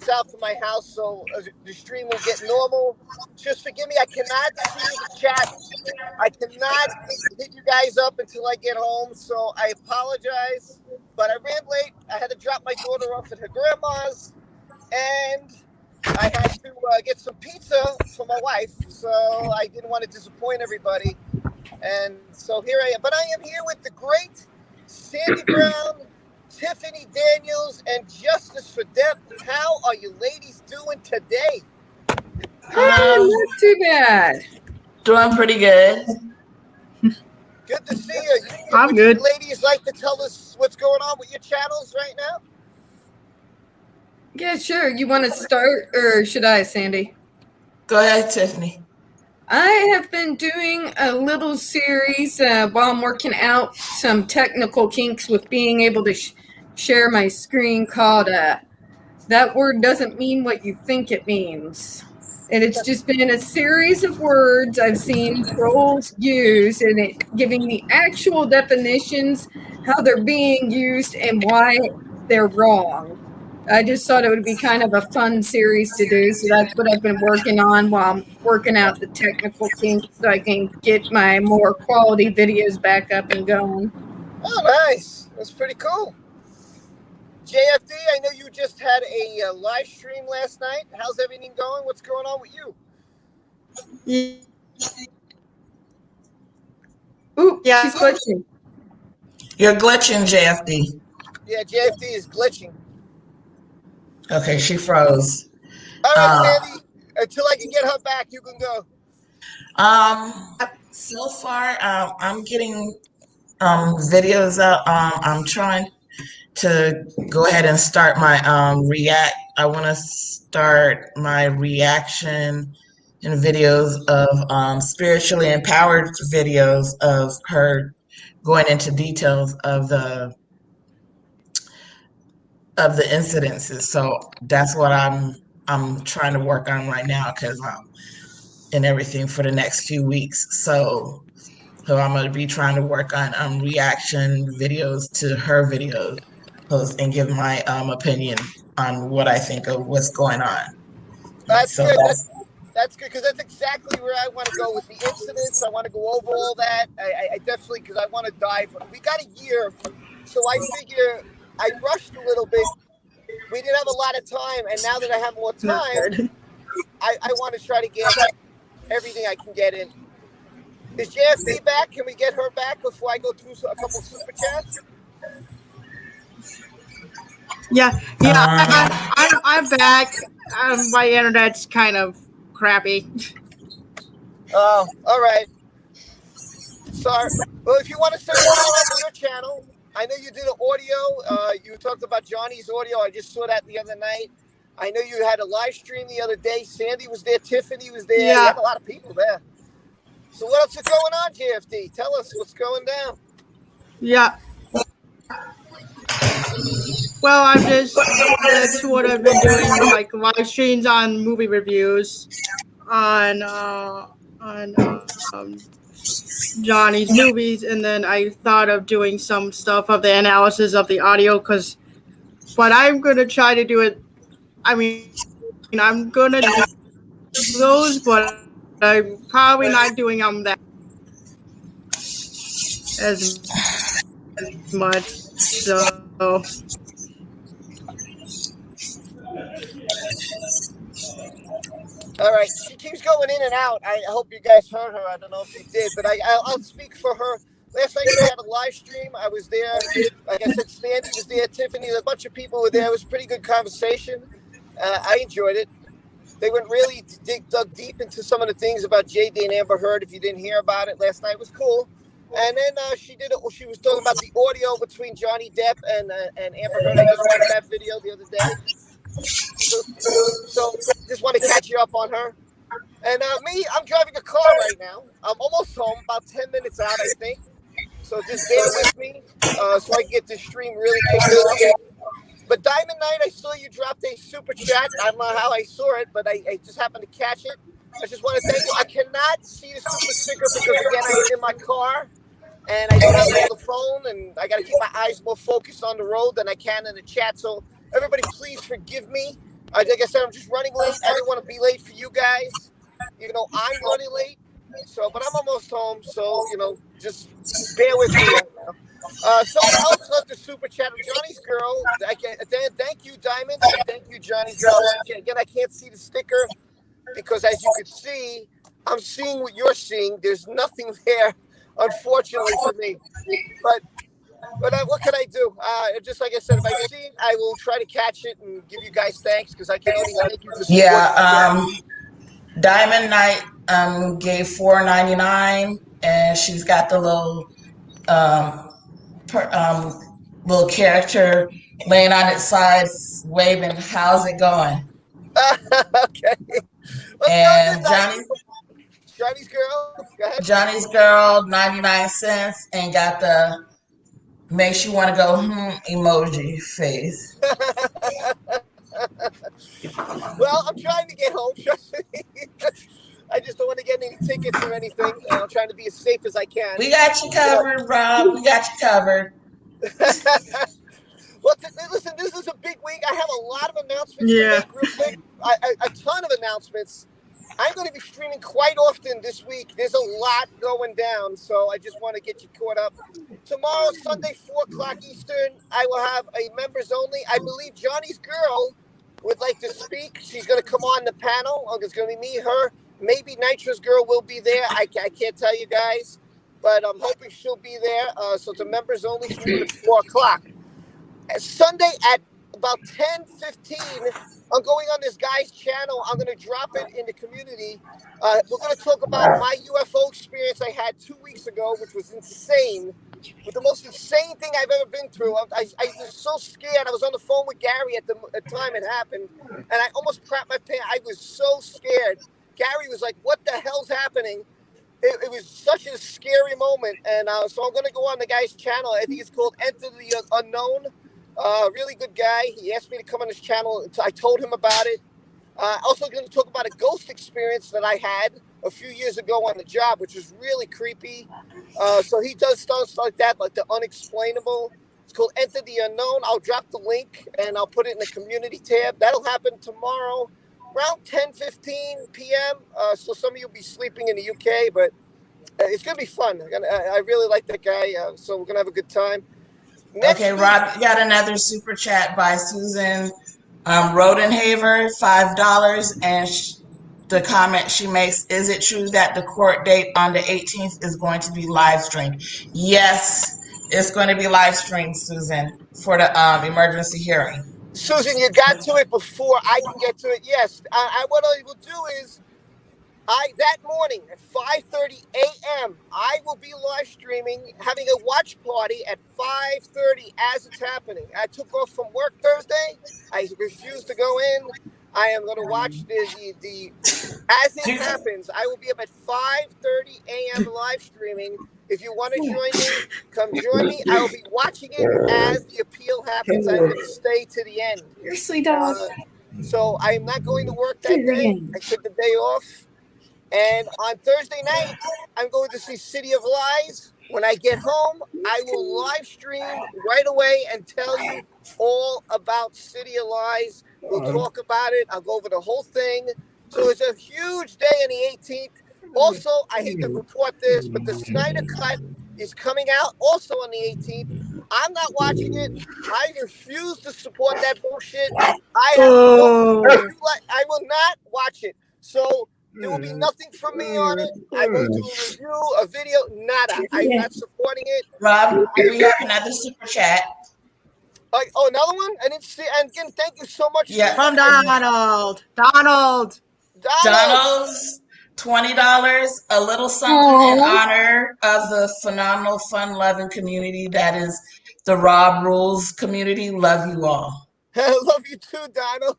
distance out from my house, so the stream will get normal. Just forgive me. I cannot see the chat. I cannot hit you guys up until I get home, so I apologize. But I ran late. I had to drop my daughter off at her grandma's, and I had to get some pizza for my wife, so I didn't want to disappoint everybody. And so here I am. But I am here with the great Sandy Brown, Tiffany Daniels, and Justice for Depp. How are you ladies doing today? Not too bad. Doing pretty good. Good to see you. I'm good. You ladies like to tell us what's going on with your channels right now? Yeah, sure. You want to start, or should I, Sandy? Go ahead, Tiffany. I have been doing a little series while I'm working out some technical kinks with being able to share my screen called That Word Doesn't Mean What You Think It Means. And it's just been a series of words I've seen trolls use, and it giving the actual definitions, how they're being used, and why they're wrong. I just thought it would be kind of a fun series to do, so that's what I've been working on while I'm working out the technical kinks so I can get my more quality videos back up and going. Oh, nice. That's pretty cool. JFD, I know you just had a live stream last night. How's everything going? What's going on with you? Ooh, Yeah. she's glitching. You're glitching, JFD. Yeah, JFD is glitching. Okay, she froze. All right, Sandy. Until I can get her back, you can go. So far, I'm getting videos out. I'm trying to go ahead and start my I want to start my reaction and videos of spiritually empowered videos of her going into details of the incidences. So that's what I'm trying to work on right now, because and everything for the next few weeks. So I'm going to be trying to work on reaction videos to her videos and give my opinion on what I think of what's going on. That's good. That's good, because that's exactly where I want to go with the incidents. I want to go over all that. I definitely, because I want to dive. We got a year, so I figure I rushed a little bit. We didn't have a lot of time, and now that I have more time, I want to try to get everything I can get in. Is JFD back? Can we get her back before I go through a couple super chats? Yeah, I'm back. My internet's kind of crappy. Oh, all right. Sorry. Well, if you want to send it on your channel, I know you did an audio. You talked about Johnny's audio. I just saw that the other night. I know you had a live stream the other day. Sandy was there. Tiffany was there. Yeah. You had a lot of people there. So what else is going on, JFD? Tell us what's going down. Yeah. Well, that's what I've been doing, like live streams on movie reviews, on Johnny's movies, and then I thought of doing some stuff of the analysis of the audio, but I'm going to try to do it. I mean, I'm going to do those, but I'm probably not doing that as much, so. All right. She keeps going in and out. I hope you guys heard her. I don't know if you did, but I'll speak for her. Last night she had a live stream. I was there. Like I said, Sandy was there. Tiffany, a bunch of people were there. It was a pretty good conversation. I enjoyed it. They went really dug deep into some of the things about JD and Amber Heard. If you didn't hear about it last night, it was cool. And then she was talking about the audio between Johnny Depp and Amber Heard. I just watched that video the other day. So just want to catch you up on her. And me, I'm driving a car right now. I'm almost home, about 10 minutes out, I think. So just bear with me so I can get this stream really kicked off. But Diamond Knight, I saw you dropped a super chat. I don't know how I saw it, but I just happened to catch it. I just want to thank you. I cannot see the super sticker because, again, I'm in my car. And I don't have the phone, and I got to keep my eyes more focused on the road than I can in the chat. So everybody, please forgive me. Like I said, I'm just running late. I didn't want to be late for you guys, even though I'm running late. So, but I'm almost home. So, just bear with me right now. Someone else left a super chat of Johnny's Girl. Thank you, Diamond, and thank you, Johnny's Girl. Again, I can't see the sticker because, as you could see, I'm seeing what you're seeing. There's nothing there, unfortunately for me. But what can I do? Just like I said, if I see it, I will try to catch it and give you guys thanks because I can only thank you for supporting the channel. Diamond Knight gave $4.99, and she's got the um, little character laying on its side, waving. How's it going? Okay. Let's And go to Johnny's Girl. Go ahead. Johnny's Girl, 99 cents, and got the makes you want to go emoji face. Well, I'm trying to get home. Trust me. I just don't want to get any tickets or anything. I'm trying to be as safe as I can. We got you covered, Rob. We got you covered. Well, listen, this is a big week. I have a lot of announcements to make real quick. A ton of announcements. I'm going to be streaming quite often this week. There's a lot going down, so I just want to get you caught up. Tomorrow, Sunday, 4 o'clock Eastern, I will have a members only. I believe Johnny's Girl would like to speak. She's going to come on the panel. It's going to be me, her. Maybe Nitro's Girl will be there. I can't tell you guys, but I'm hoping she'll be there. So it's a members only stream at 4 o'clock. Sunday at about 10:15, I'm going on this guy's channel. I'm going to drop it in the community. We're going to talk about my UFO experience I had 2 weeks ago, which was insane. But the most insane thing I've ever been through. I was so scared. I was on the phone with Gary at the time it happened, and I almost crapped my pants. I was so scared. Gary was like, "What the hell's happening?" It was such a scary moment, and so I'm going to go on the guy's channel. I think it's called Enter the Unknown. Really good guy. He asked me to come on his channel. I told him about it. Also going to talk about a ghost experience that I had a few years ago on the job, which was really creepy. So he does stuff like that, like the unexplainable. It's called Enter the Unknown. I'll drop the link and I'll put it in the community tab. That'll happen tomorrow around 10:15 p.m. So some of you will be sleeping in the UK, but it's going to be fun. I really like that guy. So we're going to have a good time. Next week, Rob, you got another super chat by Susan Rodenhaver, $5. And the comment she makes, is it true that the court date on the 18th is going to be live streamed? Yes, it's going to be live streamed, Susan, for the emergency hearing. Susan, you got to it before I can get to it. Yes, what I will do is, that morning at 5:30 a.m., I will be live streaming, having a watch party at 5:30 as it's happening. I took off from work Thursday. I refused to go in. I am going to watch the as it happens. I will be up at 5:30 a.m. live streaming. If you want to join me, come join me. I will be watching it as the appeal happens. I'm going to stay to the end. Seriously, dog. So I'm not going to work that day. I took the day off. And on Thursday night, I'm going to see City of Lies. When I get home, I will live stream right away and tell you all about City of Lies. We'll talk about it. I'll go over the whole thing. So it's a huge day on the 18th. Also, I hate to report this, but the Snyder Cut is coming out also on the 18th. I'm not watching it. I refuse to support that bullshit. I will not watch it. So there will be nothing from me on it. I will do a review, a video, nada. I'm not supporting it. Rob, we have another super chat. Another one? I didn't see. And again, thank you so much. Yeah. From Donald. Donald's $20, a little something in honor of the phenomenal, fun-loving community that is the Rob Rules community. Love you all. I love you too, Donald.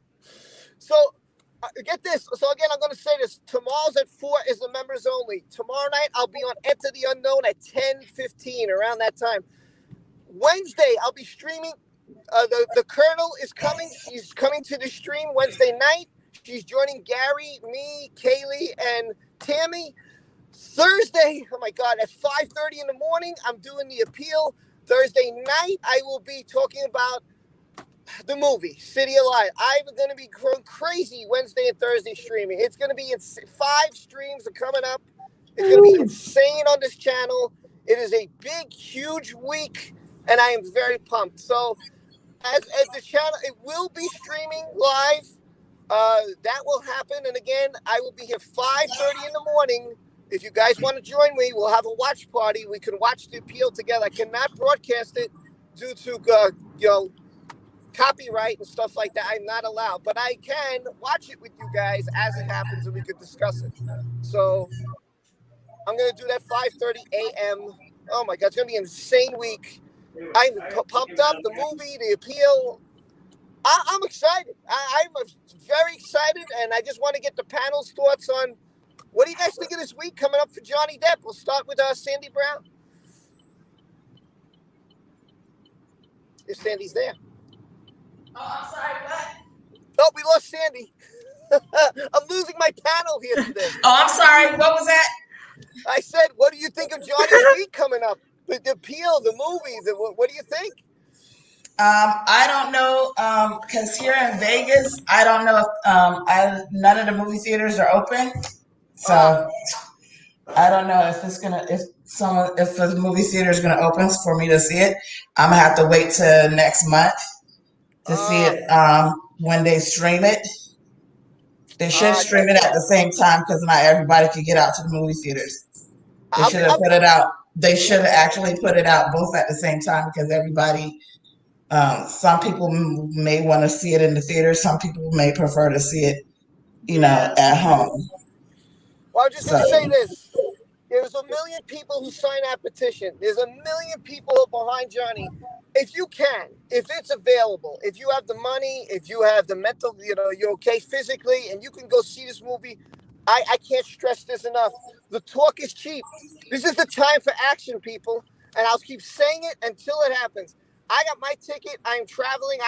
So get this. So again, I'm going to say this. Tomorrow's at 4 is the members only. Tomorrow night, I'll be on Enter the Unknown at 10:15, around that time. Wednesday, I'll be streaming. The Colonel is coming. She's coming to the stream Wednesday night. She's joining Gary, me, Kaylee, and Tammy. Thursday, oh my God, at 5:30 in the morning, I'm doing the appeal. Thursday night, I will be talking about the movie City of Lies. I'm going to be going crazy Wednesday and Thursday streaming. It's going to be 5 streams are coming up. It's going to be insane on this channel. It is a big, huge week, and I am very pumped. So, as the channel, it will be streaming live. That will happen, and again, I will be here 5:30 in the morning. If you guys want to join me, we'll have a watch party. We can watch the appeal together. I cannot broadcast it due to copyright and stuff like that. I'm not allowed, but I can watch it with you guys as it happens, and we could discuss it. So I'm gonna do that 5:30 a.m. Oh my God, it's gonna be an insane week. I'm pumped up. The movie, the appeal. I'm excited. I'm very excited, and I just want to get the panel's thoughts on what do you guys think of this week coming up for Johnny Depp. We'll start with Sandy Brown. If Sandy's there. Oh, I'm sorry, what? Oh, we lost Sandy. I'm losing my panel here today. Oh, I'm sorry. What was that? I said, what do you think of Johnny's week coming up? The appeal, the movie, what do you think? I don't know, because here in Vegas, I don't know if none of the movie theaters are open, so I don't know if the movie theater is gonna open for me to see it. I'm gonna have to wait till next month to see it when they stream it. They should stream it at the same time because not everybody can get out to the movie theaters. They should have put it out. They should have actually put it out both at the same time because everybody. Some people may want to see it in the theater. Some people may prefer to see it, at home. Well, I'm just going to say this. There's 1 million people who signed that petition. There's 1 million people who are behind Johnny. If you can, if it's available, if you have the money, if you have the mental, you're okay physically, and you can go see this movie, I can't stress this enough. The talk is cheap. This is the time for action, people. And I'll keep saying it until it happens. I got my ticket. I am traveling,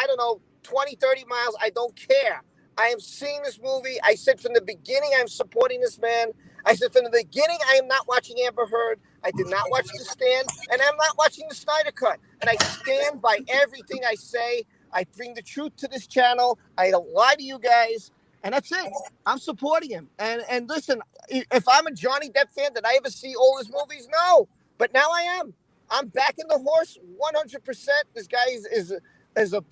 20, 30 miles. I don't care. I am seeing this movie. I said from the beginning, I'm supporting this man. I said from the beginning, I am not watching Amber Heard. I did not watch The Stand, and I'm not watching the Snyder Cut. And I stand by everything I say. I bring the truth to this channel. I don't lie to you guys. And that's it. I'm supporting him. And listen, if I'm a Johnny Depp fan, did I ever see all his movies? No. But now I am. I'm backing the horse 100%. This guy is a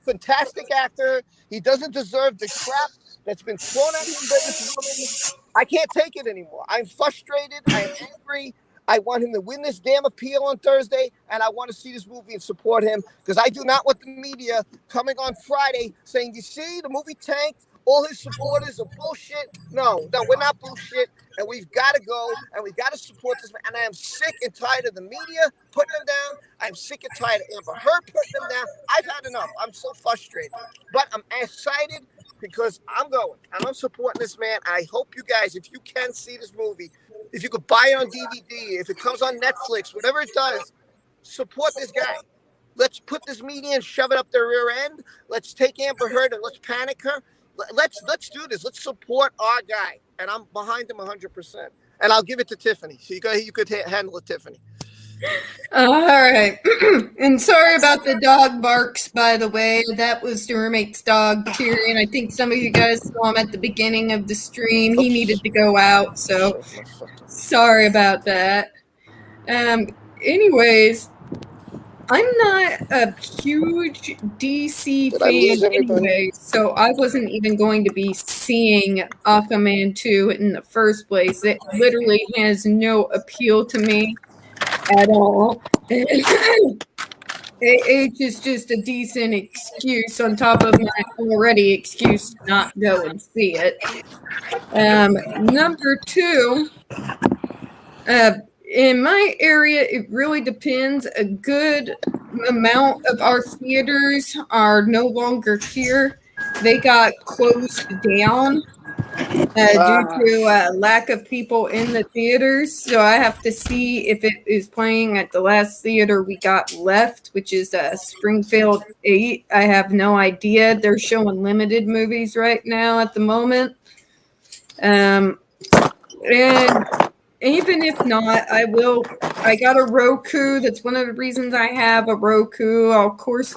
fantastic actor. He doesn't deserve the crap that's been thrown at him by this woman. I can't take it anymore. I'm frustrated. I'm angry. I want him to win this damn appeal on Thursday, and I want to see this movie and support him because I do not want the media coming on Friday saying, you see, the movie tanked. All his supporters are bullshit. No, we're not bullshit. And we've got to go, and we've got to support this man. And I am sick and tired of the media putting them down. I'm sick and tired of Amber Heard putting them down. I've had enough. I'm so frustrated. But I'm excited because I'm going, and I'm supporting this man. I hope you guys, if you can see this movie, if you could buy it on DVD, if it comes on Netflix, whatever it does, support this guy. Let's put this media and shove it up their rear end. Let's take Amber Heard and let's panic her. Let's do this. Let's support our guy, and I'm behind him 100%. And I'll give it to Tiffany. So you could handle it, Tiffany. All right. And sorry about the dog barks, by the way. That was the roommate's dog, Tyrion. I think some of you guys saw him at the beginning of the stream. He needed to go out, so sorry about that. Anyways, I'm not a huge DC fan anyway, so I wasn't even going to be seeing Aquaman 2 in the first place. It literally has no appeal to me at all. Age is just a decent excuse on top of my already excuse to not go and see it. Number 2, in my area, it really depends. A good amount of our theaters are no longer here. They got closed down due to lack of people in the theaters. So I have to see if it is playing at the last theater we got left, which is Springfield 8. I have no idea. They're showing limited movies right now at the moment. And even if not, I got a Roku. That's one of the reasons I have a Roku. I'll, of course,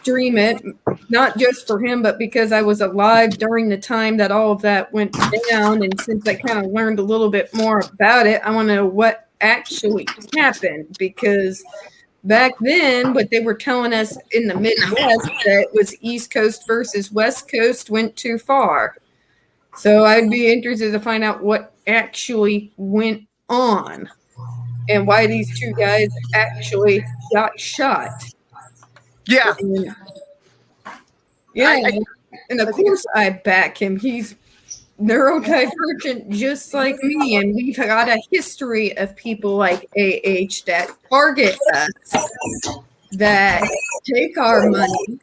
stream it, not just for him, but because I was alive during the time that all of that went down. And since I kind of learned a little bit more about it, I want to know what actually happened, because back then, what they were telling us in the Midwest, that it was East Coast versus West Coast went too far. So I'd be interested to find out what actually went on and why these two guys actually got shot. Yeah. And, yeah. And of course I back him. He's neurodivergent just like me, and we've got a history of people like AH that target us, that take our money,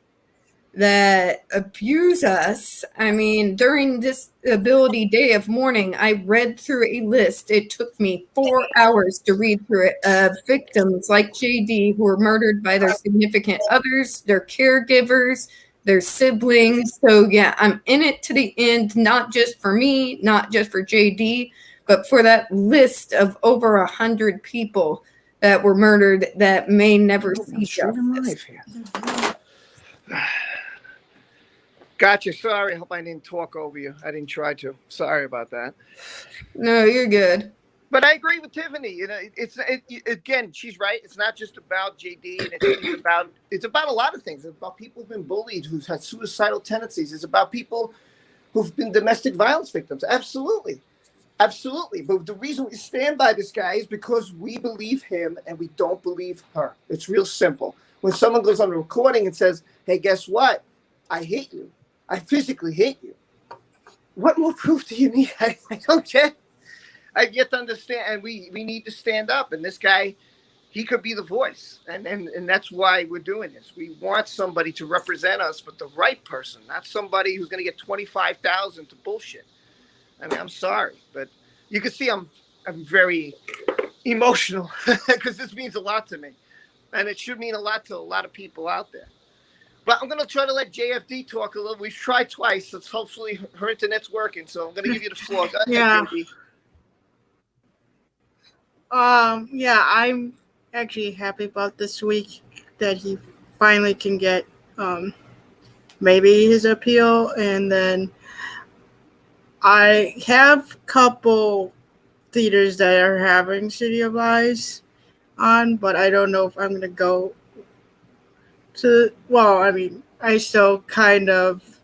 that abuse us. I mean, during this ability day of mourning, I read through a list. It took me 4 hours to read through it, of victims like JD who were murdered by their significant others, their caregivers, their siblings. So yeah, I'm in it to the end, not just for me, not just for JD, but for that list of over 100 people that were murdered that may never see justice. Gotcha. Sorry. I hope I didn't talk over you. I didn't try to. Sorry about that. No, you're good. But I agree with Tiffany. You know, again, she's right. It's not just about JD, and it's about a lot of things. It's about people who've been bullied, who've had suicidal tendencies. It's about people who've been domestic violence victims. Absolutely, absolutely. But the reason we stand by this guy is because we believe him and we don't believe her. It's real simple. When someone goes on a recording and says, "Hey, guess what? I hate you. I physically hate you." What more proof do you need? I don't get. I get to understand, and we need to stand up. And this guy, he could be the voice, and that's why we're doing this. We want somebody to represent us, but the right person, not somebody who's going to get 25,000 to bullshit. I mean, I'm sorry, but you can see I'm very emotional because this means a lot to me, and it should mean a lot to a lot of people out there. But I'm going to try to let JFD talk a little. We've tried twice. So hopefully her internet's working, so I'm going to give you the floor. Go ahead, Yeah. JFD. Yeah, I'm actually happy about this week that he finally can get maybe his appeal, and then I have a couple theaters that are having City of Lies on, but I don't know if I'm gonna go to. Well, I mean, I still kind of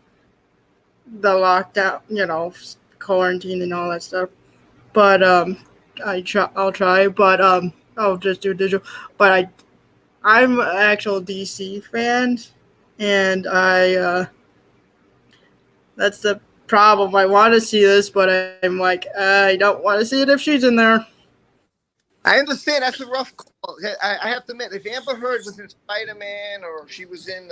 the lockdown, quarantine and all that stuff, but I'll try, but I'll just do digital. But I'm an actual DC fan, and that's the problem. I want to see this, but I'm like, I don't want to see it if she's in there. I understand that's a rough call. I have to admit, if Amber Heard was in Spider-Man or she was in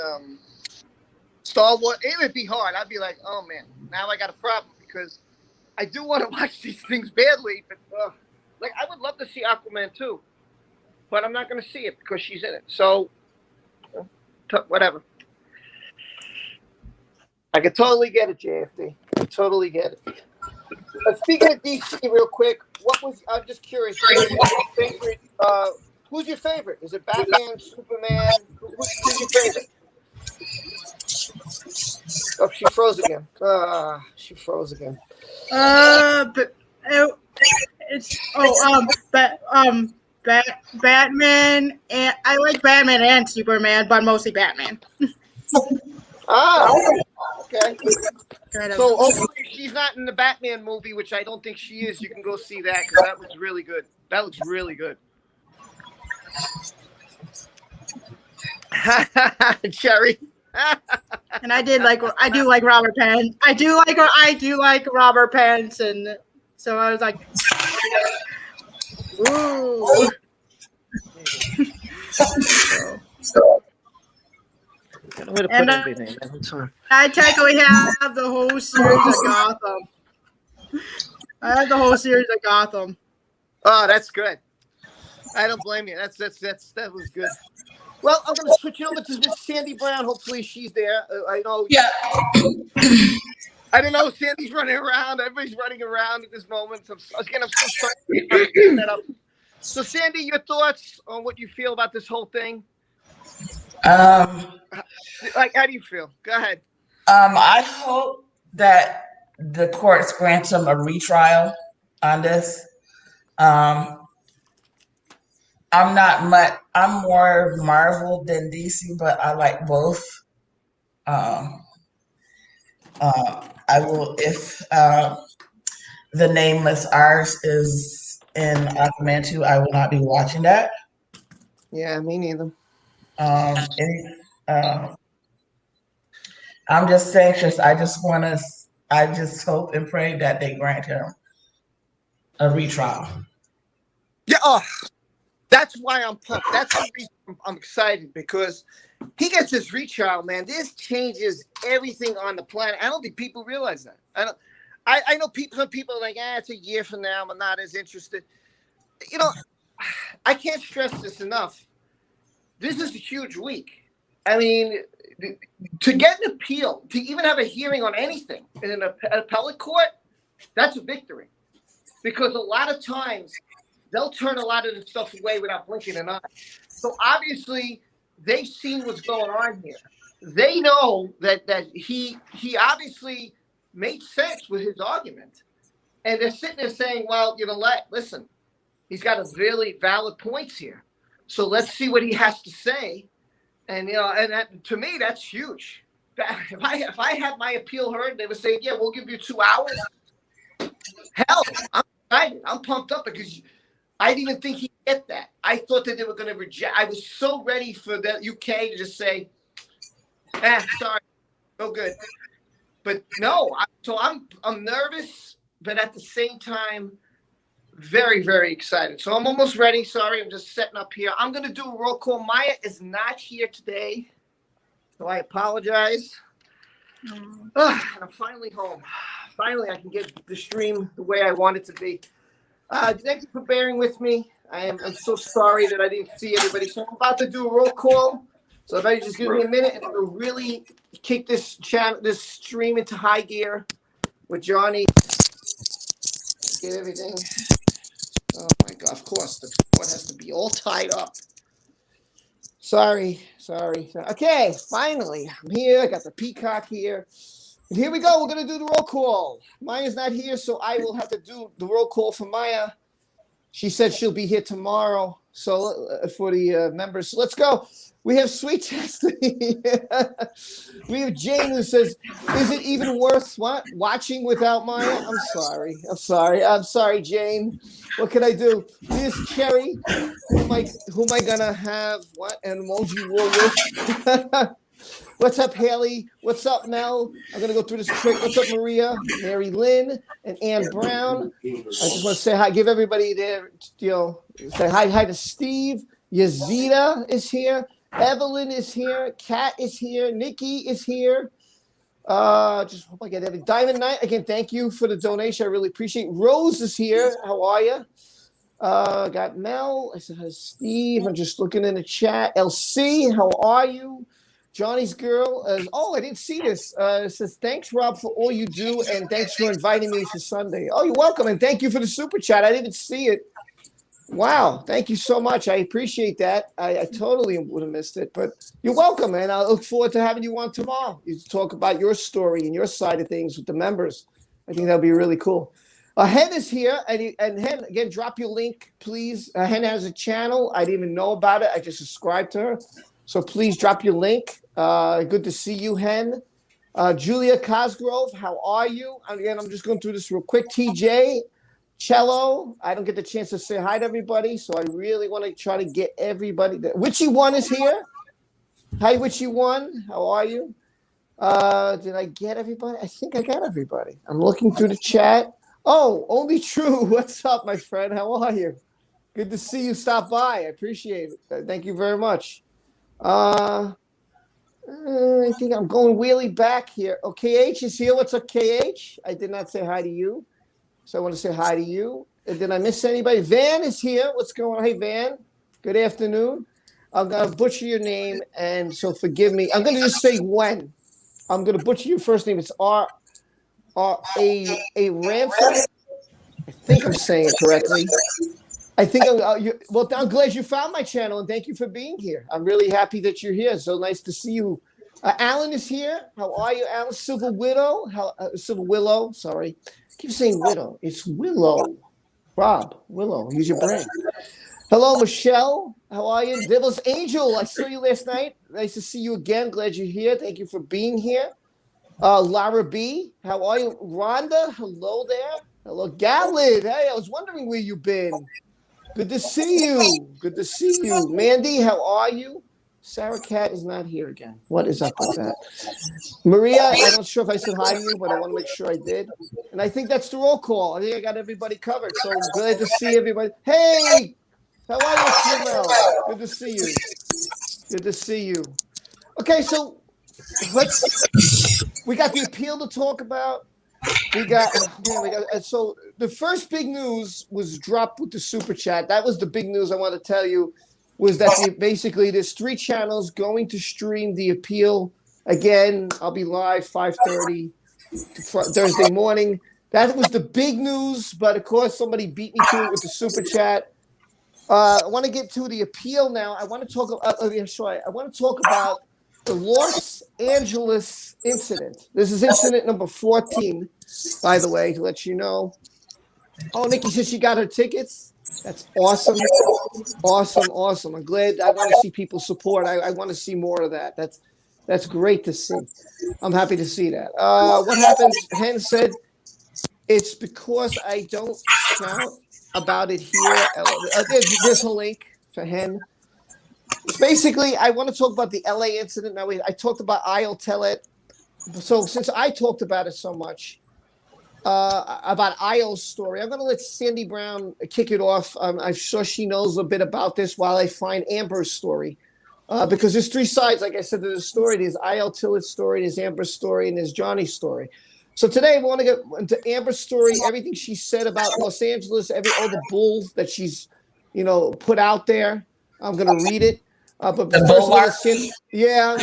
Star Wars, it would be hard. I'd be like, oh man, now I got a problem, because I do want to watch these things badly, but like I would love to see Aquaman too, but I'm not going to see it because she's in it. So whatever. I can totally get it, JFD. I totally get it. Speaking of DC, real quick, I'm just curious. Who's your favorite? Is it Batman, Superman? Who's your favorite? Oh, she froze again. She froze again. But it's Batman, and I like Batman and Superman, but mostly Batman. Okay. So hopefully she's not in the Batman movie, which I don't think she is. You can go see that, because that looks really good. That looks really good. Cherry. And I do like Robert Pattinson. I do like Robert Pattinson. So I was like, ooh. And I technically have the whole series of Gotham. I have the whole series of Gotham. Oh, that's good. I don't blame you. That was good. Well, I'm going to switch it over to Miss Sandy Brown. Hopefully she's there. I know. Yeah. I don't know. Sandy's running around. Everybody's running around at this moment. I'm so sorry to get that up. So, Sandy, your thoughts on what you feel about this whole thing? Um, Like, how do you feel? Go ahead. I hope that the courts grant him a retrial on this. Um, I'm not much. I'm more Marvel than DC, but I like both. Um, I will if the Nameless Ours is in Aquaman 2. I will not be watching that. Yeah, me neither. And, I'm just anxious. I just want to. I just hope and pray that they grant him a retrial. Yeah, that's why I'm pumped. That's the reason I'm excited, because he gets his retrial, man. This changes everything on the planet. I don't think people realize that. I know people. Some people are like, it's a year from now. I'm not as interested. You know, I can't stress this enough. This is a huge week. I mean, to get an appeal, to even have a hearing on anything in an appellate court, that's a victory. Because a lot of times they'll turn a lot of the stuff away without blinking an eye. So obviously they've seen what's going on here. They know that he obviously made sense with his argument. And they're sitting there saying, well, listen, he's got a really valid points here. So let's see what he has to say. And, and that, to me, that's huge. If I had my appeal heard, they would say, yeah, we'll give you 2 hours. Hell, I'm excited. I'm pumped up because I didn't even think he'd get that. I thought that they were going to reject. I was so ready for the UK to just say, sorry, no good. But no, so I'm nervous, but at the same time, very, very excited. So I'm almost ready. Sorry, I'm just setting up here. I'm going to do a roll call. Maya is not here today, so I apologize. And I'm finally home. Finally, I can get the stream the way I want it to be. Thank you for bearing with me. I'm so sorry that I didn't see everybody. So I'm about to do a roll call. So if I just give me a minute, and it'll really kick this stream into high gear with Johnny. Get everything. Oh my God! Of course, the board has to be all tied up. Sorry. Okay, finally, I'm here. I got the peacock here. And here we go. We're going to do the roll call. Maya's not here, so I will have to do the roll call for Maya. She said she'll be here tomorrow, so for the members. So let's go. We have Sweet Chastity. We have Jane who says, is it even worth watching without Maya? I'm sorry, Jane. What can I do? Here's Cherry. Who am I going to have? An emoji war with? What's up, Haley? What's up, Mel? I'm going to go through this quick. What's up, Maria, Mary Lynn, and Ann Brown? I just want to say hi. Give everybody there, say hi to Steve. Yazida is here. Evelyn is here. Kat is here. Nikki is here. Just hope I get every Diamond Knight. Again, thank you for the donation. I really appreciate it. Rose is here. How are you? Got Mel. I said hi, Steve. I'm just looking in the chat. LC, how are you? Johnny's girl. I didn't see this. It says, thanks, Rob, for all you do, and thanks for inviting me for Sunday. Oh, you're welcome, and thank you for the super chat. I didn't even see it. Wow, thank you so much. I appreciate that. I totally would have missed it, but you're welcome, and I look forward to having you on tomorrow. You talk about your story and your side of things with the members. I think that'll be really cool. Hen is here, and Hen, again, drop your link, please. Hen has a channel. I didn't even know about it. I just subscribed to her. So please drop your link. Good to see you, Hen. Julia Cosgrove, how are you? Again, I'm just going through this real quick. TJ, Cello, I don't get the chance to say hi to everybody, so I really want to try to get everybody there. Witchy One is here. Hi, Witchy One. How are you? Did I get everybody? I think I got everybody. I'm looking through the chat. Oh, Only True. What's up, my friend? How are you? Good to see you stop by. I appreciate it. Thank you very much. I think I'm going wheelie back here. Oh, KH is here. What's up, KH? I did not say hi to you, so I want to say hi to you. Did I miss anybody? Van is here. What's going on? Hey, Van. Good afternoon. I'm going to butcher your name, and so forgive me. I'm going to just say Gwen. I'm going to butcher your first name. It's A Ransom. I think I'm saying it correctly. I think well, I'm glad you found my channel, and thank you for being here. I'm really happy that you're here. So nice to see you. Alan is here. How are you, Alan? Silver Widow. Silver Willow. Sorry, I keep saying Widow. It's Willow. Rob Willow. Use your brain. Hello, Michelle. How are you? Devil's Angel. I saw you last night. Nice to see you again. Glad you're here. Thank you for being here. Lara B. How are you? Rhonda. Hello there. Hello, Gatlin. Hey, I was wondering where you've been. Good to see you. Good to see you. Mandy, how are you? Sarah Cat is not here again. What is up with that? Maria, I'm not sure if I said hi to you, but I want to make sure I did. And I think that's the roll call. I think I got everybody covered. So glad to see everybody. Hey, how are you, Flamel? Good to see you. Good to see you. Okay, so we got the appeal to talk about. So the first big news was dropped with the super chat. That was the big news I want to tell you, was that basically there's 3 channels going to stream the appeal again. I'll be live 5:30 Thursday morning. That was the big news, but of course somebody beat me to it with the super chat. I want to get to the appeal now. I want to talk about the Los Angeles incident. This is incident number 14, by the way, to let you know. Oh, Nikki says she got her tickets. That's awesome. Awesome. I'm glad. I want to see people support. I want to see more of that. That's great to see. I'm happy to see that. What happens? Hen said, it's because I don't shout about it here. There's a link for Hen. Basically, I want to talk about the LA incident. Now, I talked about Tillet. So since I talked about it so much, about Io's story, I'm going to let Sandy Brown kick it off. I'm sure she knows a bit about this while I find Amber's story. Because there's 3 sides, like I said, to the story. There's Tillet's story, there's Amber's story, and there's Johnny's story. So today I want to get into Amber's story, everything she said about Los Angeles, all the bull that she's, put out there. I'm going to read it. But the first, I'm going to Sandy, I'm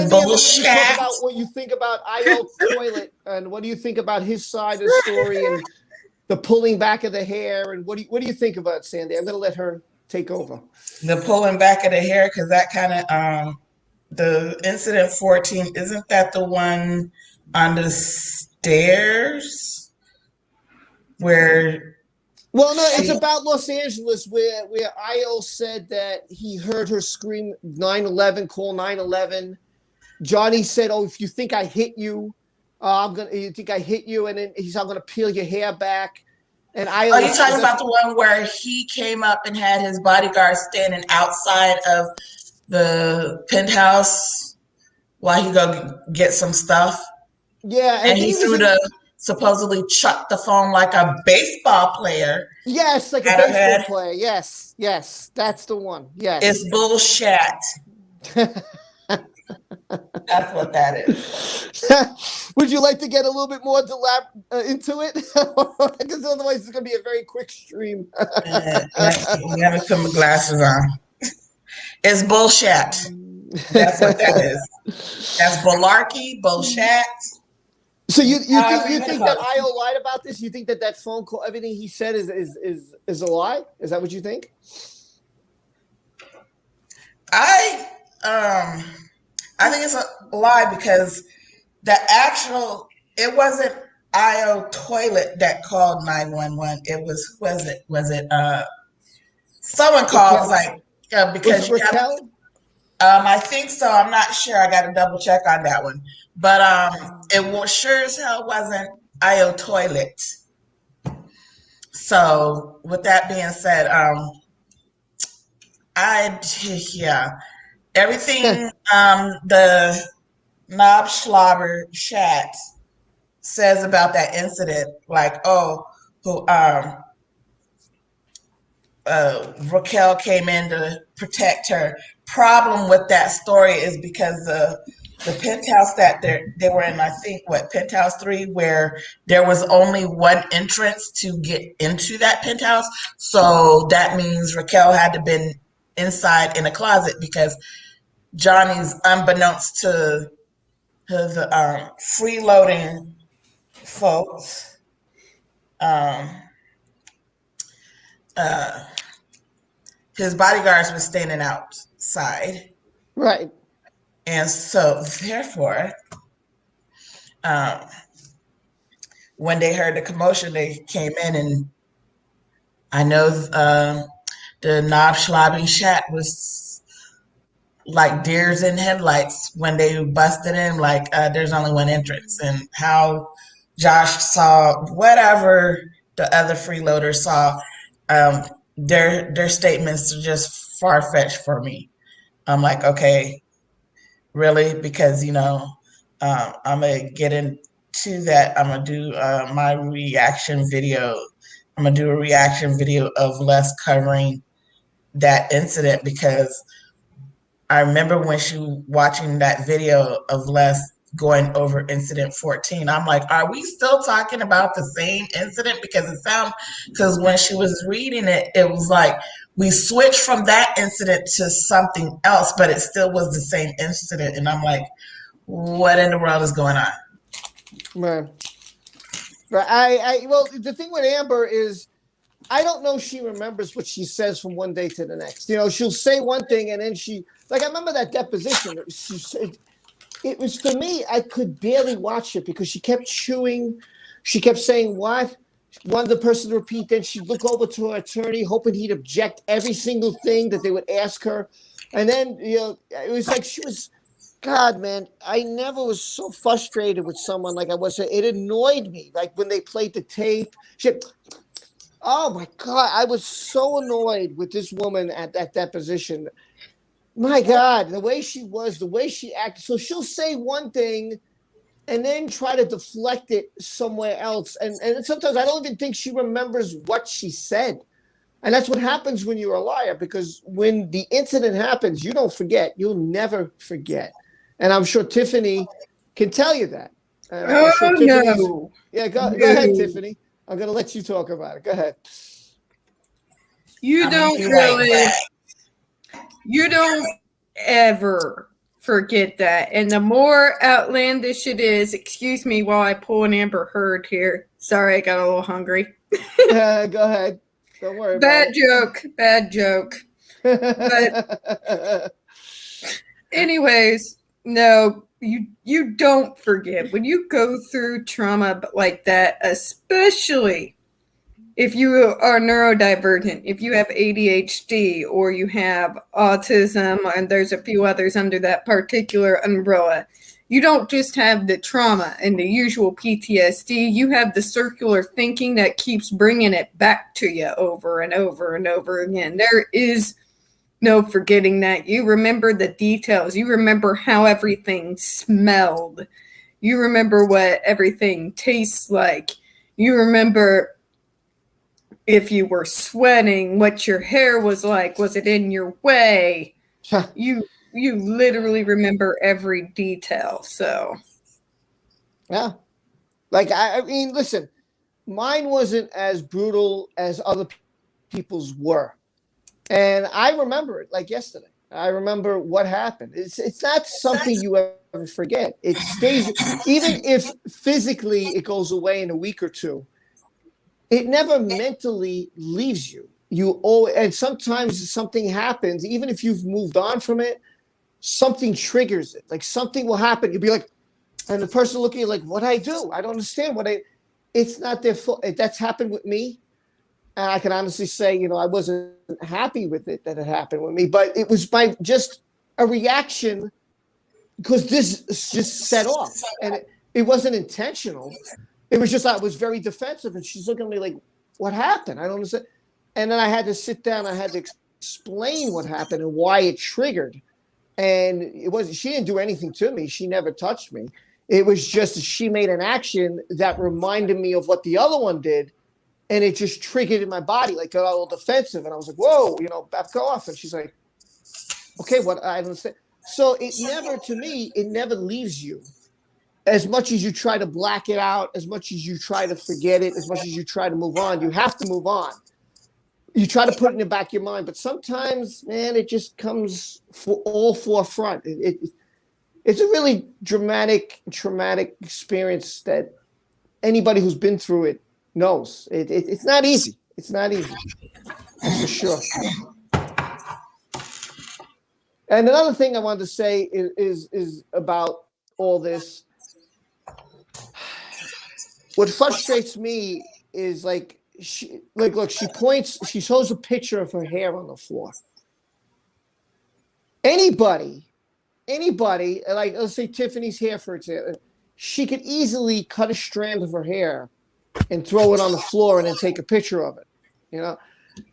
going to talk about what you think about Toilet, and what do you think about his side of the story, and the pulling back of the hair, and what do you think about it, Sandy? I'm going to let her take over. The pulling back of the hair, because that kind of the incident 14, isn't that the one on the stairs where? Well, no, it's about Los Angeles, where Io said that he heard her scream 9/11, call 9/11. Johnny said, "Oh, if you think I hit you, you think I hit you?" And then I'm gonna peel your hair back. And Io. Are you talking about the one where he came up and had his bodyguard standing outside of the penthouse while he go get some stuff? Yeah, and he supposedly chucked the phone like a baseball player. Yes, like a baseball player. Yes, that's the one. Yes, it's bullshit. That's what that is. Would you like to get a little bit more into it? Because otherwise it's going to be a very quick stream. Let me put my glasses on. It's bullshit. That's what that is. That's bularkey, bullshit. So you think that Io lied about this? You think that phone call, everything he said is a lie? Is that what you think? I think it's a lie, because it wasn't Io Toilet that called 911. It was it someone called because was it Raquel? I think so. I'm not sure. I got to double check on that one. But it sure as hell wasn't Io Toilet. So with that being said, everything the Knob Schlobber chat says about that incident, Raquel came in to protect her. Problem with that story is because the penthouse that they were in, I think, penthouse 3, where there was only one entrance to get into that penthouse. So that means Raquel had to been inside in a closet, because Johnny's, unbeknownst to his freeloading folks, his bodyguards were standing outside. Right. And so, therefore, um, when they heard the commotion, they came in, and I know the knob slobbing chat was like deers in headlights when they busted in, like there's only one entrance, and how Josh saw whatever the other freeloaders saw, their statements are just far-fetched for me. I'm like, okay, really? Because, I'm going to get into that. I'm going to do my reaction video. I'm going to do a reaction video of Les covering that incident, because I remember when she was watching that video of Les going over incident 14. I'm like, are we still talking about the same incident? Because when she was reading it, it was like we switched from that incident to something else, but it still was the same incident. And I'm like, what in the world is going on? Right. Right. Well, the thing with Amber is, I don't know if she remembers what she says from one day to the next. She'll say one thing and then I remember that deposition. It was, for me, I could barely watch it because she kept chewing. She kept saying what? Wanted the person to repeat. Then she'd look over to her attorney, hoping he'd object every single thing that they would ask her. And then, it was like she was, God, man, I never was so frustrated with someone like I was. It annoyed me. Like when they played the tape, oh my God, I was so annoyed with this woman at that deposition. My God, the way she was, the way she acted. So she'll say one thing and then try to deflect it somewhere else. And sometimes I don't even think she remembers what she said. And that's what happens when you're a liar, because when the incident happens, you don't forget. You'll never forget. And I'm sure Tiffany can tell you that. No. Yeah, go ahead, Tiffany. I'm going to let you talk about it. Go ahead. You don't ever forget that. And the more outlandish it is, excuse me while I pull an Amber Heard here. Sorry, I got a little hungry. Go ahead. Don't worry Bad about joke. Bad joke. But anyways, no, you don't forget. When you go through trauma like that, especially if you are neurodivergent, if you have ADHD or you have autism, and there's a few others under that particular umbrella, you don't just have the trauma and the usual PTSD. You have the circular thinking that keeps bringing it back to you over and over and over again. There is no forgetting that. You remember the details. You remember how everything smelled. You remember what everything tastes like. You remember if you were sweating, what your hair was like. Was it in your way? You literally remember every detail. So yeah. Like, I mean, listen, mine wasn't as brutal as other people's were. And I remember it like yesterday. I remember what happened. It's not something you ever forget. It stays, even if physically it goes away in a week or two, it never mentally leaves you. And sometimes something happens, even if you've moved on from it, something triggers it. Like something will happen. You'll be like, and the person looking at you like, what'd I do? I don't understand it's not their fault. That's happened with me. And I can honestly say, I wasn't happy with it that it happened with me, but it was just a reaction because this just set off, and it wasn't intentional. It was just, I was very defensive, and she's looking at me like, what happened? I don't understand. And then I had to sit down. I had to explain what happened and why it triggered. And she didn't do anything to me. She never touched me. It was just, she made an action that reminded me of what the other one did. And it just triggered in my body, like got all defensive. And I was like, whoa, back off. And she's like, okay, what? I don't understand. So to me, it never leaves you. As much as you try to black it out, as much as you try to forget it, as much as you try to move on, you have to move on. You try to put it in the back of your mind, but sometimes, man, it just comes all forefront. It's a really traumatic experience that anybody who's been through it knows. It's not easy. It's not easy. for sure. And another thing I wanted to say is about all this. What frustrates me is look, she shows a picture of her hair on the floor. Anybody, like let's say Tiffany's hair, for example, she could easily cut a strand of her hair and throw it on the floor and then take a picture of it. You know,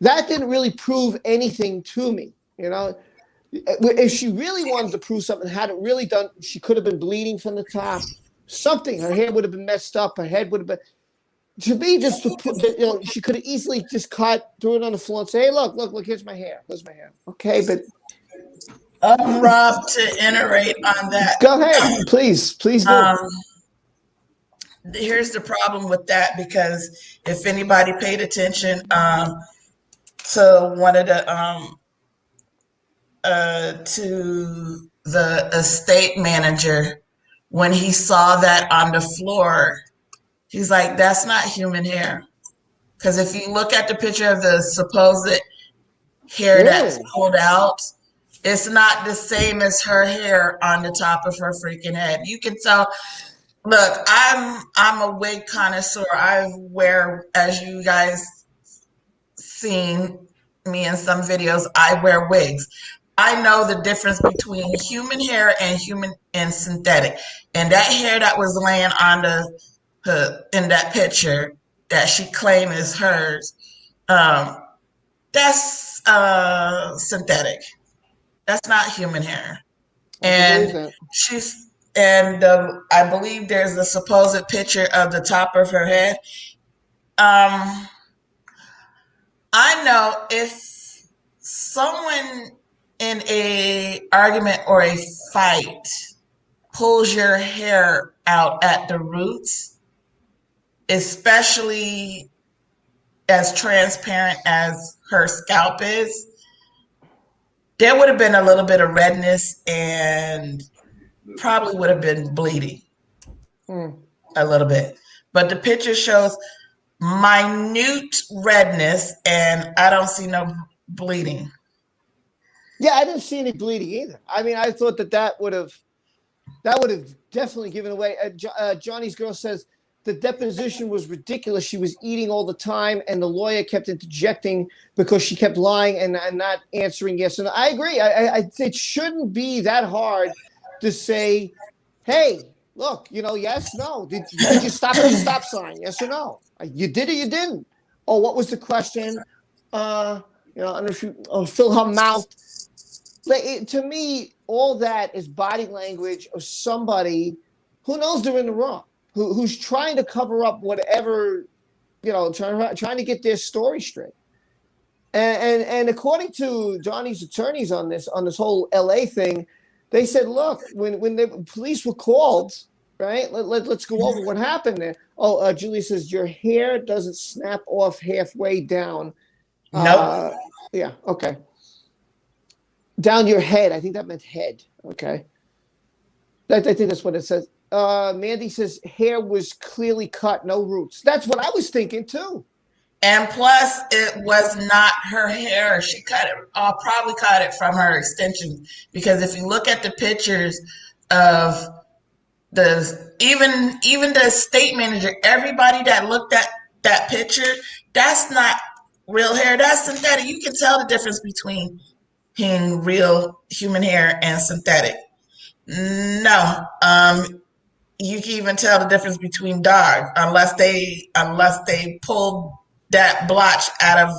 that didn't really prove anything to me. You know, if she really wanted to prove something, had it really done, she could have been bleeding from the top. Something, her hair would have been messed up, her head would have been. To me, just to put, you know, she could have easily just cut, threw it on the floor, and say, "Hey, look, here's my hair. Here's my hair." Okay, but Rob, to iterate on that. Go ahead, please do. Here's the problem with that, because if anybody paid attention to one of the to the estate manager, when he saw that on the floor, he's like, "That's not human hair." Because if you look at the picture of the supposed hair that's pulled out, it's not the same as her hair on the top of her freaking head. You can tell. Look, I'm a wig connoisseur. I wear, as you guys seen me in some videos, I wear wigs. I know the difference between human hair and synthetic. And that hair that was laying on in that picture that she claimed is hers, that's synthetic. That's not human hair. And I believe there's a supposed picture of the top of her head. I know if someone in a argument or a fight pulls your hair out at the roots, especially as transparent as her scalp is, there would have been a little bit of redness and probably would have been bleeding a little bit. But the picture shows minute redness and I don't see no bleeding. Yeah, I didn't see any bleeding either. I mean, I thought that would have definitely given away. Johnny's girl says the deposition was ridiculous. She was eating all the time, and the lawyer kept interjecting because she kept lying and not answering yes. And I agree. It shouldn't be that hard to say, "Hey, look, you know, yes, no. Did you stop at the stop sign? Yes or no? You did or you didn't? Oh, what was the question? You know, I don't know if you fill her mouth." To me, all that is body language of somebody who knows they're in the wrong, who's trying to cover up whatever, you know, trying to get their story straight. And according to Johnny's attorneys on this whole LA thing, they said, look, when the police were called, right? Let's go over what happened there. Oh, Julie says your hair doesn't snap off halfway down. Nope. Yeah. Okay. Down your head. I think that meant head. Okay. I think that's what it says. Mandy says hair was clearly cut, no roots. That's what I was thinking too. And plus, it was not her hair. She cut it, probably cut it from her extensions. Because if you look at the pictures of even the estate manager, everybody that looked at that picture, that's not real hair. That's synthetic. You can tell the difference between real human hair and synthetic. No, you can even tell the difference between dogs, unless they pulled that blotch out of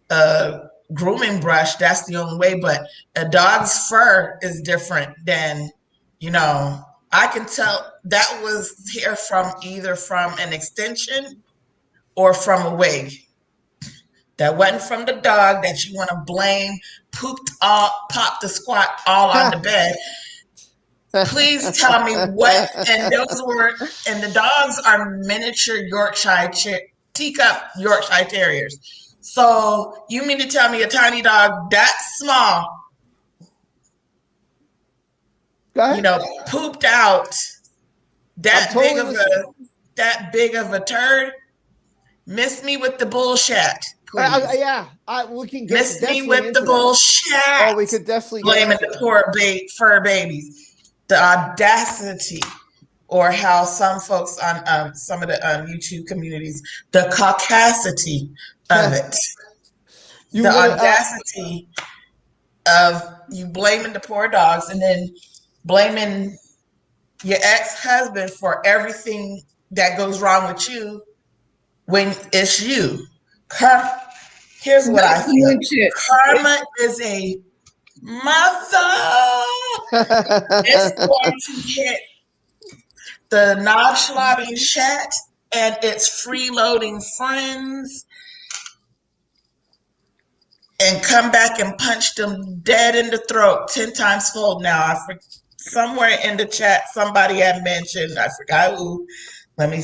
a grooming brush. That's the only way. But a dog's fur is different than, you know. I can tell that was hair from either from an extension or from a wig. That wasn't from the dog that you want to blame, popped the squat all on the bed. Please tell me what, and the dogs are miniature teacup Yorkshire Terriers. So you mean to tell me a tiny dog that small, you know, pooped out that big of a turd? Miss me with the bullshit, please. We can get Miss me definitely with into the that. bullshit. Oh, we could definitely get blaming into the that. poor fur babies. The audacity, or how some folks on some of the YouTube communities, the caucasity of it. You The gonna, audacity of you blaming the poor dogs and then blaming your ex-husband for everything that goes wrong with you when it's you. Here's what I feel. Karma is a mother. It's going to hit the knob-slobbing chat and its freeloading friends and come back and punch them dead in the throat 10 times fold. Now, somewhere in the chat, somebody had mentioned, I forgot who, let me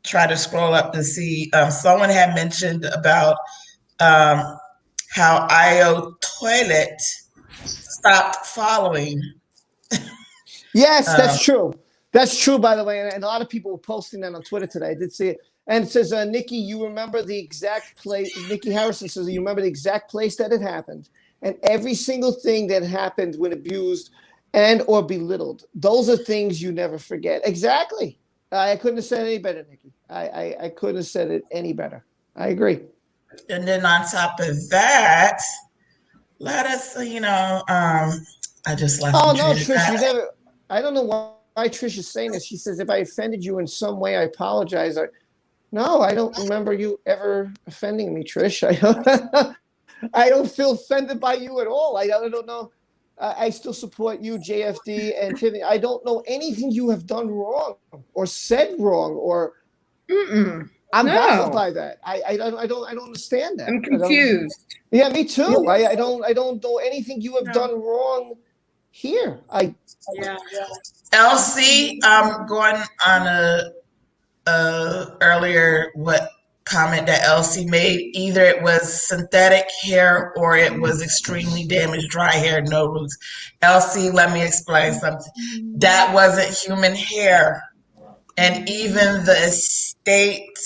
try to scroll up to see, someone had mentioned about how Tillet stopped following. Yes, that's true. That's true, by the way. And a lot of people were posting that on Twitter today. I did see it. And it says, Nikki, you remember the exact place. Nikki Harrison says, you remember the exact place that it happened. And every single thing that happened when abused and or belittled. Those are things you never forget. Exactly. I couldn't have said it any better, Nikki. I couldn't have said it any better. I agree. And then on top of that, let us, I just left. Oh, no, Trish, you never. I don't know why Trish is saying this. She says, if I offended you in some way, I apologize. No, I don't remember you ever offending me, Trish. I don't feel offended by you at all. I don't know. I still support you, JFD and Tiffany. I don't know anything you have done wrong or said wrong or. I'm baffled by that. I don't understand that. I'm confused. Yeah, me too. I don't know anything you have done wrong here. LC, going on a earlier comment that Elsie made. Either it was synthetic hair or it was extremely damaged dry hair, no roots. Elsie, let me explain something. That wasn't human hair. And even the estate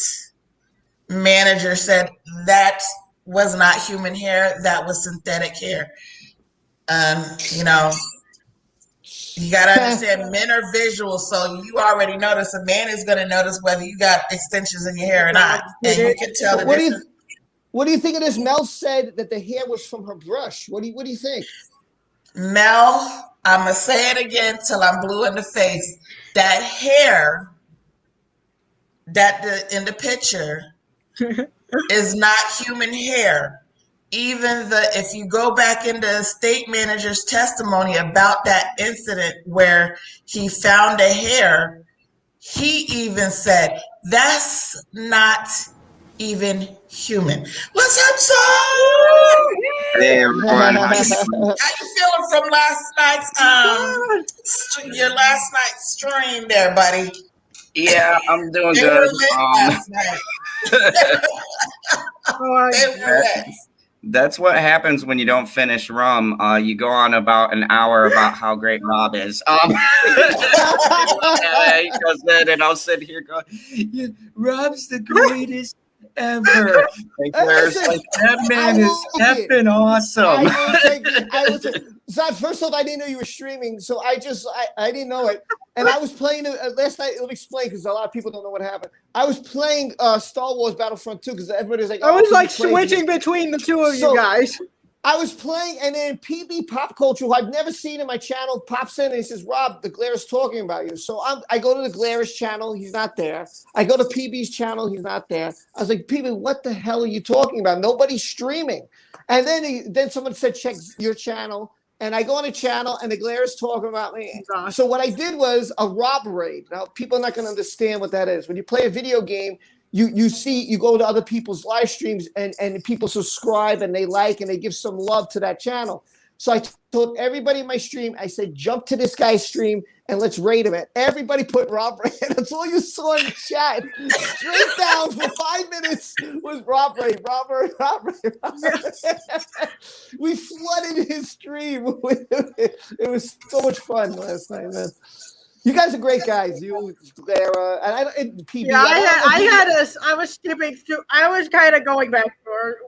manager said that was not human hair, that was synthetic hair. You got to understand, men are visual, so you already notice. A man is going to notice whether you got extensions in your hair or not, and you can tell the difference. What do you think of this? Mel said that the hair was from her brush. What do you think? Mel, I'm going to say it again till I'm blue in the face. That hair in the picture is not human hair. Even if you go back into the state manager's testimony about that incident where he found a hair, he even said, that's not even human. What's up, son? Hey, everyone. How you feeling from your last night's stream there, buddy? Yeah, I'm doing good. That's what happens when you don't finish rum. You go on about an hour about how great Rob is. He goes in and I'll sit here going, yeah, Rob's the greatest ever. That man is effing awesome. So first off, I didn't know you were streaming, so I didn't know it. And I was playing last night. It'll explain because a lot of people don't know what happened. I was playing Star Wars Battlefront 2 because everybody's like, I was like switching between the two of you guys. I was playing, and then PB Pop Culture, who I've never seen in my channel, pops in and he says, Rob, the Glare is talking about you. So I go to the Glare's channel. He's not there. I go to PB's channel. He's not there. I was like, PB, what the hell are you talking about? Nobody's streaming. And then someone said, check your channel. And I go on a channel, and the Glare is talking about me. So what I did was a Rob raid. Now, people are not going to understand what that is. When you play a video game, you go to other people's live streams, and people subscribe, and they like, and they give some love to that channel. So I told everybody in my stream, I said, jump to this guy's stream, and let's raid him. And everybody put Rob raid. That's all you saw in the chat. Straight down for 5 minutes was Rob raid. Rob raid. We flooded his stream. It was so much fun last night, man. You guys are great guys. You, Clara, and PB. Yeah, I was skipping through. I was kind of going back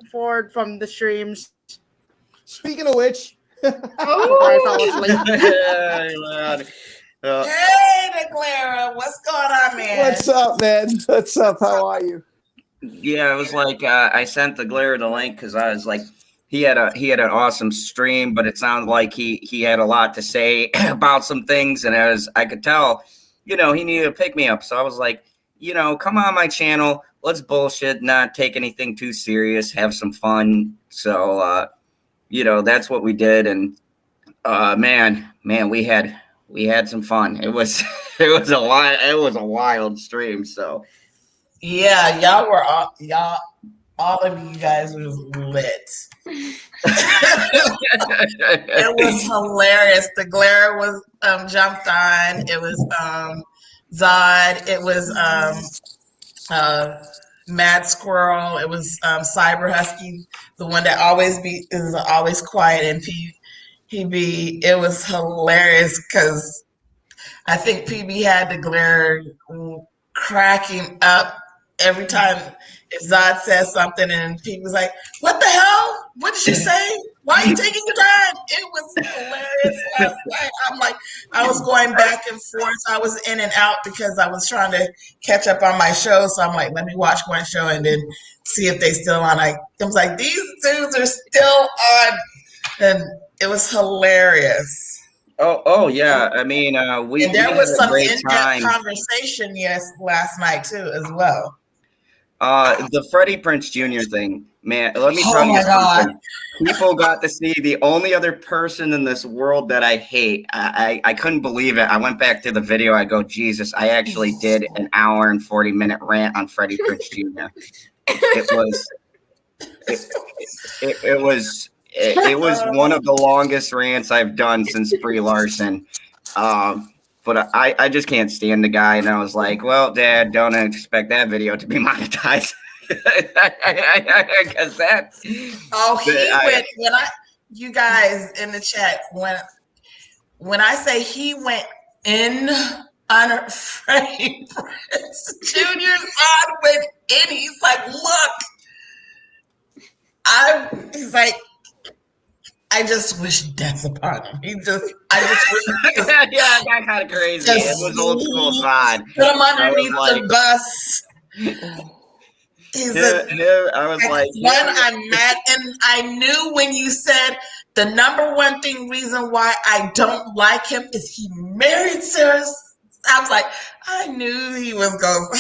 forward from the streams. Speaking of which, before I fell asleep. Hey, Clara, what's going on, man? what's up, man? What's up? How are you? Yeah, it was like I sent the Glare the link because I was like, he had an awesome stream, but it sounded like he had a lot to say about some things, and I could tell, he needed to pick me up. So I was like, come on my channel, let's bullshit, not take anything too serious, have some fun. So that's what we did, and man, we had some fun. It was a wild stream. So yeah, all of you guys was lit. It was hilarious. The Glare was jumped on. It was Zod. It was Mad Squirrel. It was Cyber Husky, the one that is always quiet, and PB. It was hilarious because I think PB had the Glare cracking up every time if Zod says something, and PB was like, "What the hell? What did she say? Why are you taking your time?" It was hilarious last night. I'm like, I was going back and forth. I was in and out because I was trying to catch up on my show. So I'm like, let me watch one show and then see if they still on. I was like, these dudes are still on, and it was hilarious. Oh yeah. I mean, we there had was a some great in-depth time. conversation last night too as well. The Freddie Prinze Jr. thing, man. Let me Oh tell you my God. something. People got to see the only other person in this world that I hate. I couldn't believe it. I went back to the video. I go, Jesus! I actually did an hour and 40-minute rant on Freddie Prinze Jr. It was one of the longest rants I've done since Brie Larson. But I just can't stand the guy. And I was like, well, Dad, don't expect that video to be monetized. Because that. Oh, you guys in the chat, when I say he went in on Freddie Prinze Jr.'s on went in, he's like, look. He's like, I just wish death upon him. I just wish. Yeah, that kind of crazy. It was old school side. Put him underneath the bus. I was like, I'm mad, and I knew when you said the number one reason why I don't like him is he married Sarah. I was like, I knew he was going to.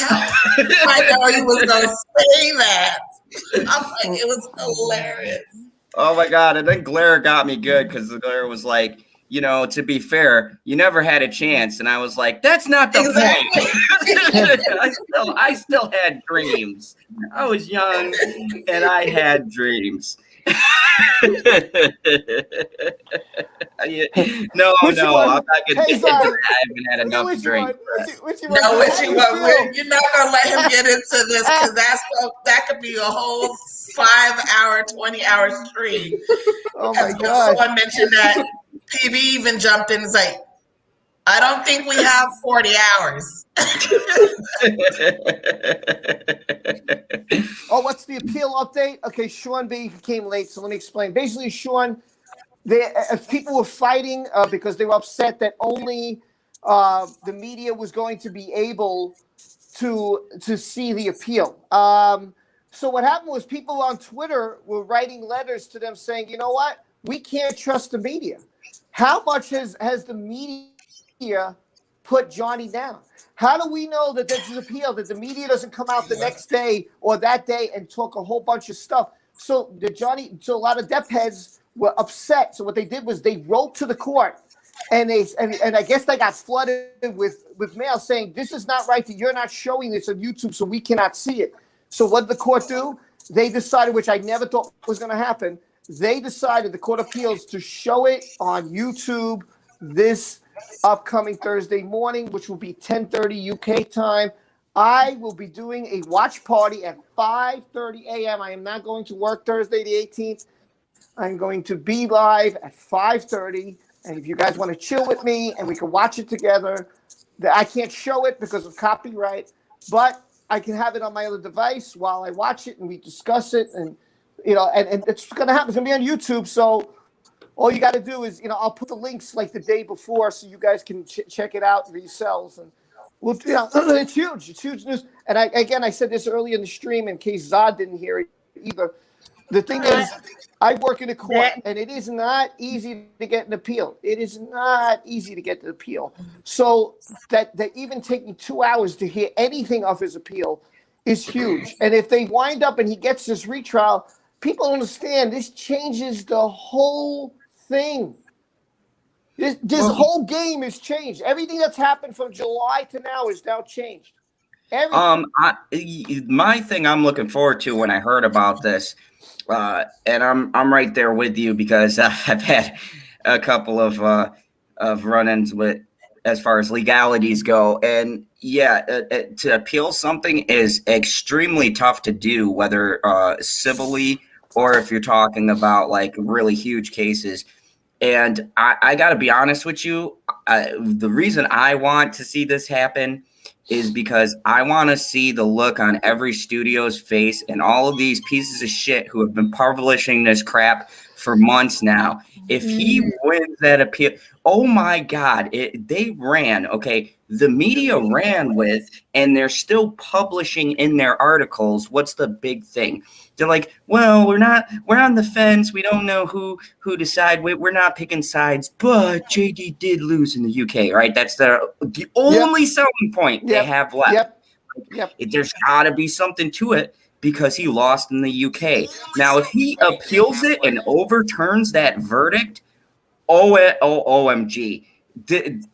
I know he was going to say that. I'm like, it was hilarious. Oh my God. And then Glare got me good because the Glare was like, to be fair, you never had a chance. And I was like, that's not the point. I still had dreams. I was young and I had dreams. No, I'm not gonna get into that. I haven't had enough to drink. You're not gonna let him get into this because that could be a whole 5-hour, 20-hour stream. Oh my God! Someone mentioned that PB even jumped in and was like, I don't think we have 40 hours. Oh, what's the appeal update? Okay, Sean B came late, so let me explain. Basically, Sean, people were fighting because they were upset that only the media was going to be able to see the appeal. So what happened was people on Twitter were writing letters to them saying, you know what? We can't trust the media. How much has the media put Johnny down? How do we know that this is appeal, that the media doesn't come out the next day or that day and talk a whole bunch of stuff? So a lot of Depp heads were upset. So what they did was they wrote to the court, and I guess they got flooded with mail saying, this is not right, that you're not showing this on YouTube, so we cannot see it. So what did the court do? They decided, which I never thought was going to happen, they decided, the Court of Appeals, to show it on YouTube this upcoming Thursday morning, which will be 10:30 UK time. I will be doing a watch party at 5:30 a.m. I am not going to work Thursday the 18th. I'm going to be live at 5:30. And if you guys want to chill with me and we can watch it together, I can't show it because of copyright, but I can have it on my other device while I watch it and we discuss it. And, and it's going to happen. It's going to be on YouTube. So all you got to do is, I'll put the links like the day before so you guys can check it out for yourselves. And it's huge. It's huge news. And I said this earlier in the stream in case Zod didn't hear it either. The thing is, I work in a court, and it is not easy to get an appeal. It is not easy to get the appeal. So that even taking 2 hours to hear anything of his appeal is huge. And if they wind up and he gets this retrial, people understand this changes the whole thing. This whole game is changed. Everything that's happened from July to now is now changed. My thing I'm looking forward to when I heard about this, and I'm right there with you because I've had a couple of run-ins with as far as legalities go, and to appeal something is extremely tough to do, whether civilly or if you're talking about like really huge cases. And I got to be honest with you, the reason I want to see this happen is because I want to see the look on every studio's face and all of these pieces of shit who have been publishing this crap for months now. If he wins that appeal, oh my God, they ran, okay, the media ran with, and they're still publishing in their articles. What's the big thing? They're like, well, we're on the fence. We don't know who decide. We're not picking sides, but JD did lose in the UK, right? That's the only selling point they have left. There's got to be something to it because he lost in the UK. Now, if he appeals it and overturns that verdict, OMG,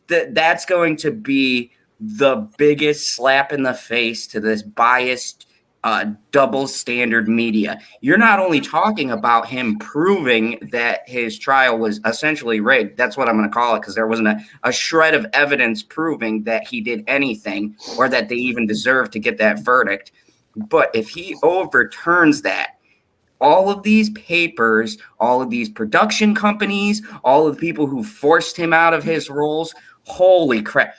that's going to be the biggest slap in the face to this biased double standard media. You're not only talking about him proving that his trial was essentially rigged. That's what I'm going to call it, because there wasn't a shred of evidence proving that he did anything or that they even deserved to get that verdict. But if he overturns that, all of these papers, all of these production companies, all of the people who forced him out of his roles, holy crap.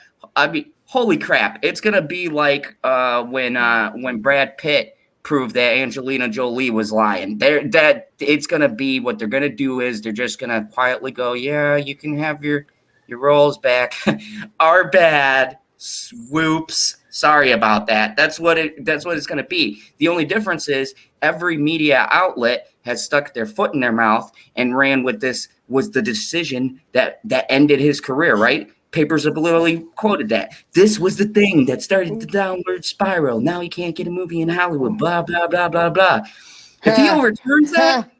Holy crap. It's going to be like when Brad Pitt proved that Angelina Jolie was lying. It's going to be what they're going to do is they're just going to quietly go, yeah, you can have your roles back. Our bad. Swoops. Sorry about that. That's what it's going to be. The only difference is every media outlet has stuck their foot in their mouth and ran with this was the decision that ended his career, right? Papers have literally quoted that. This was the thing that started the downward spiral. Now he can't get a movie in Hollywood, blah, blah, blah, blah, blah. If he overturns that,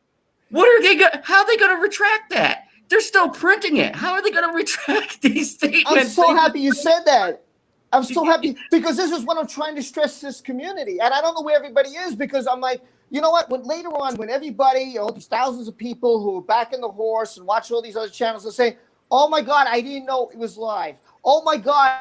how are they going to retract that? They're still printing it. How are they going to retract these statements? I'm so happy you said that. I'm so happy because this is what I'm trying to stress to this community. And I don't know where everybody is because I'm like, you know what? Later on, when everybody, these thousands of people who are back in the horse and watch all these other channels and say, oh my God, I didn't know it was live. Oh my God,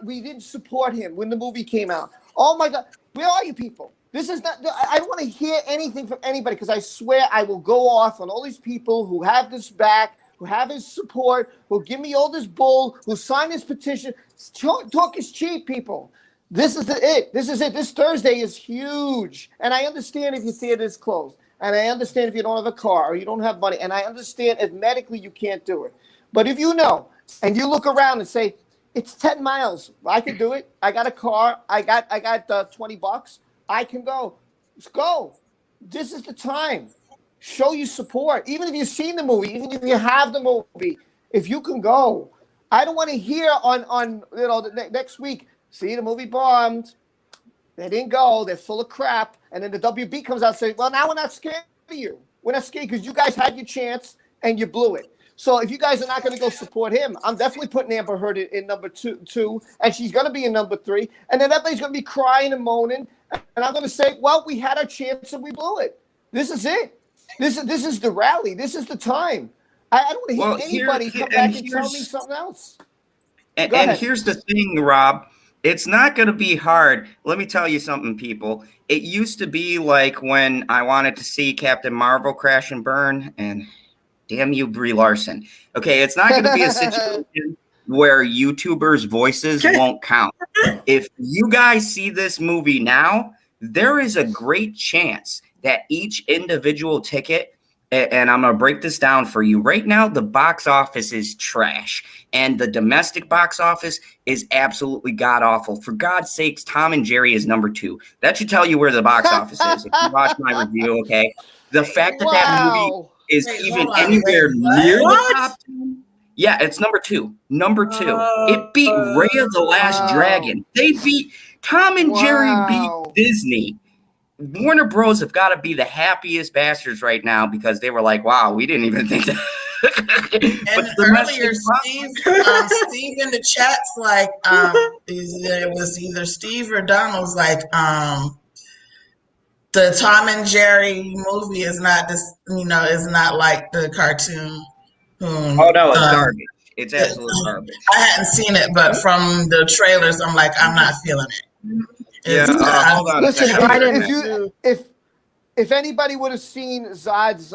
we didn't support him when the movie came out. Oh my God, where are you people? This is not, I don't want to hear anything from anybody because I swear I will go off on all these people who have this back, who have his support, who give me all this bull, who sign this petition. Talk is cheap, people. This is it. This is it. This Thursday is huge. And I understand if your theater is closed. And I understand if you don't have a car or you don't have money. And I understand if medically you can't do it. But if you know, and you look around and say, it's 10 miles. I can do it. I got a car. I got $20. I can go. Let's go. This is the time. Show you support. Even if you've seen the movie, even if you have the movie, if you can go. I don't want to hear on the next week, see the movie bombed. They didn't go. They're full of crap. And then the WB comes out and says, well, now we're not scared of you. We're not scared because you guys had your chance and you blew it. So if you guys are not going to go support him, I'm definitely putting Amber Heard in number two, and she's going to be in number 3. And then everybody's going to be crying and moaning. And I'm going to say, well, we had our chance and we blew it. This is it. This is the rally. This is the time. I don't want to hear anybody come back and tell me something else. And here's the thing, Rob. It's not going to be hard. Let me tell you something, people. It used to be like when I wanted to see Captain Marvel crash and burn, and damn you, Brie Larson. Okay, it's not going to be a situation. where YouTubers' voices won't count. If you guys see this movie now, there is a great chance that each individual ticket, and I'm going to break this down for you. Right now, the box office is trash, and the domestic box office is absolutely god-awful. For God's sakes, Tom and Jerry is number 2. That should tell you where the box office is. If you watch my review, okay? The fact that that movie is even anywhere near the top 10. Yeah, it's number 2. Number 2. It beat Raya the Last Dragon. They beat Tom and Jerry beat Disney. Warner Bros. Have got to be the happiest bastards right now because they were like, wow, we didn't even think that. And earlier, Steve in the chat's like, it was either Steve or Donald's like, the Tom and Jerry movie is not this, is not like the cartoon. Oh no, it's garbage. It's absolute garbage. I hadn't seen it, but from the trailers, I'm like, I'm not feeling it. Hold on. Listen, if anybody would have seen Zod's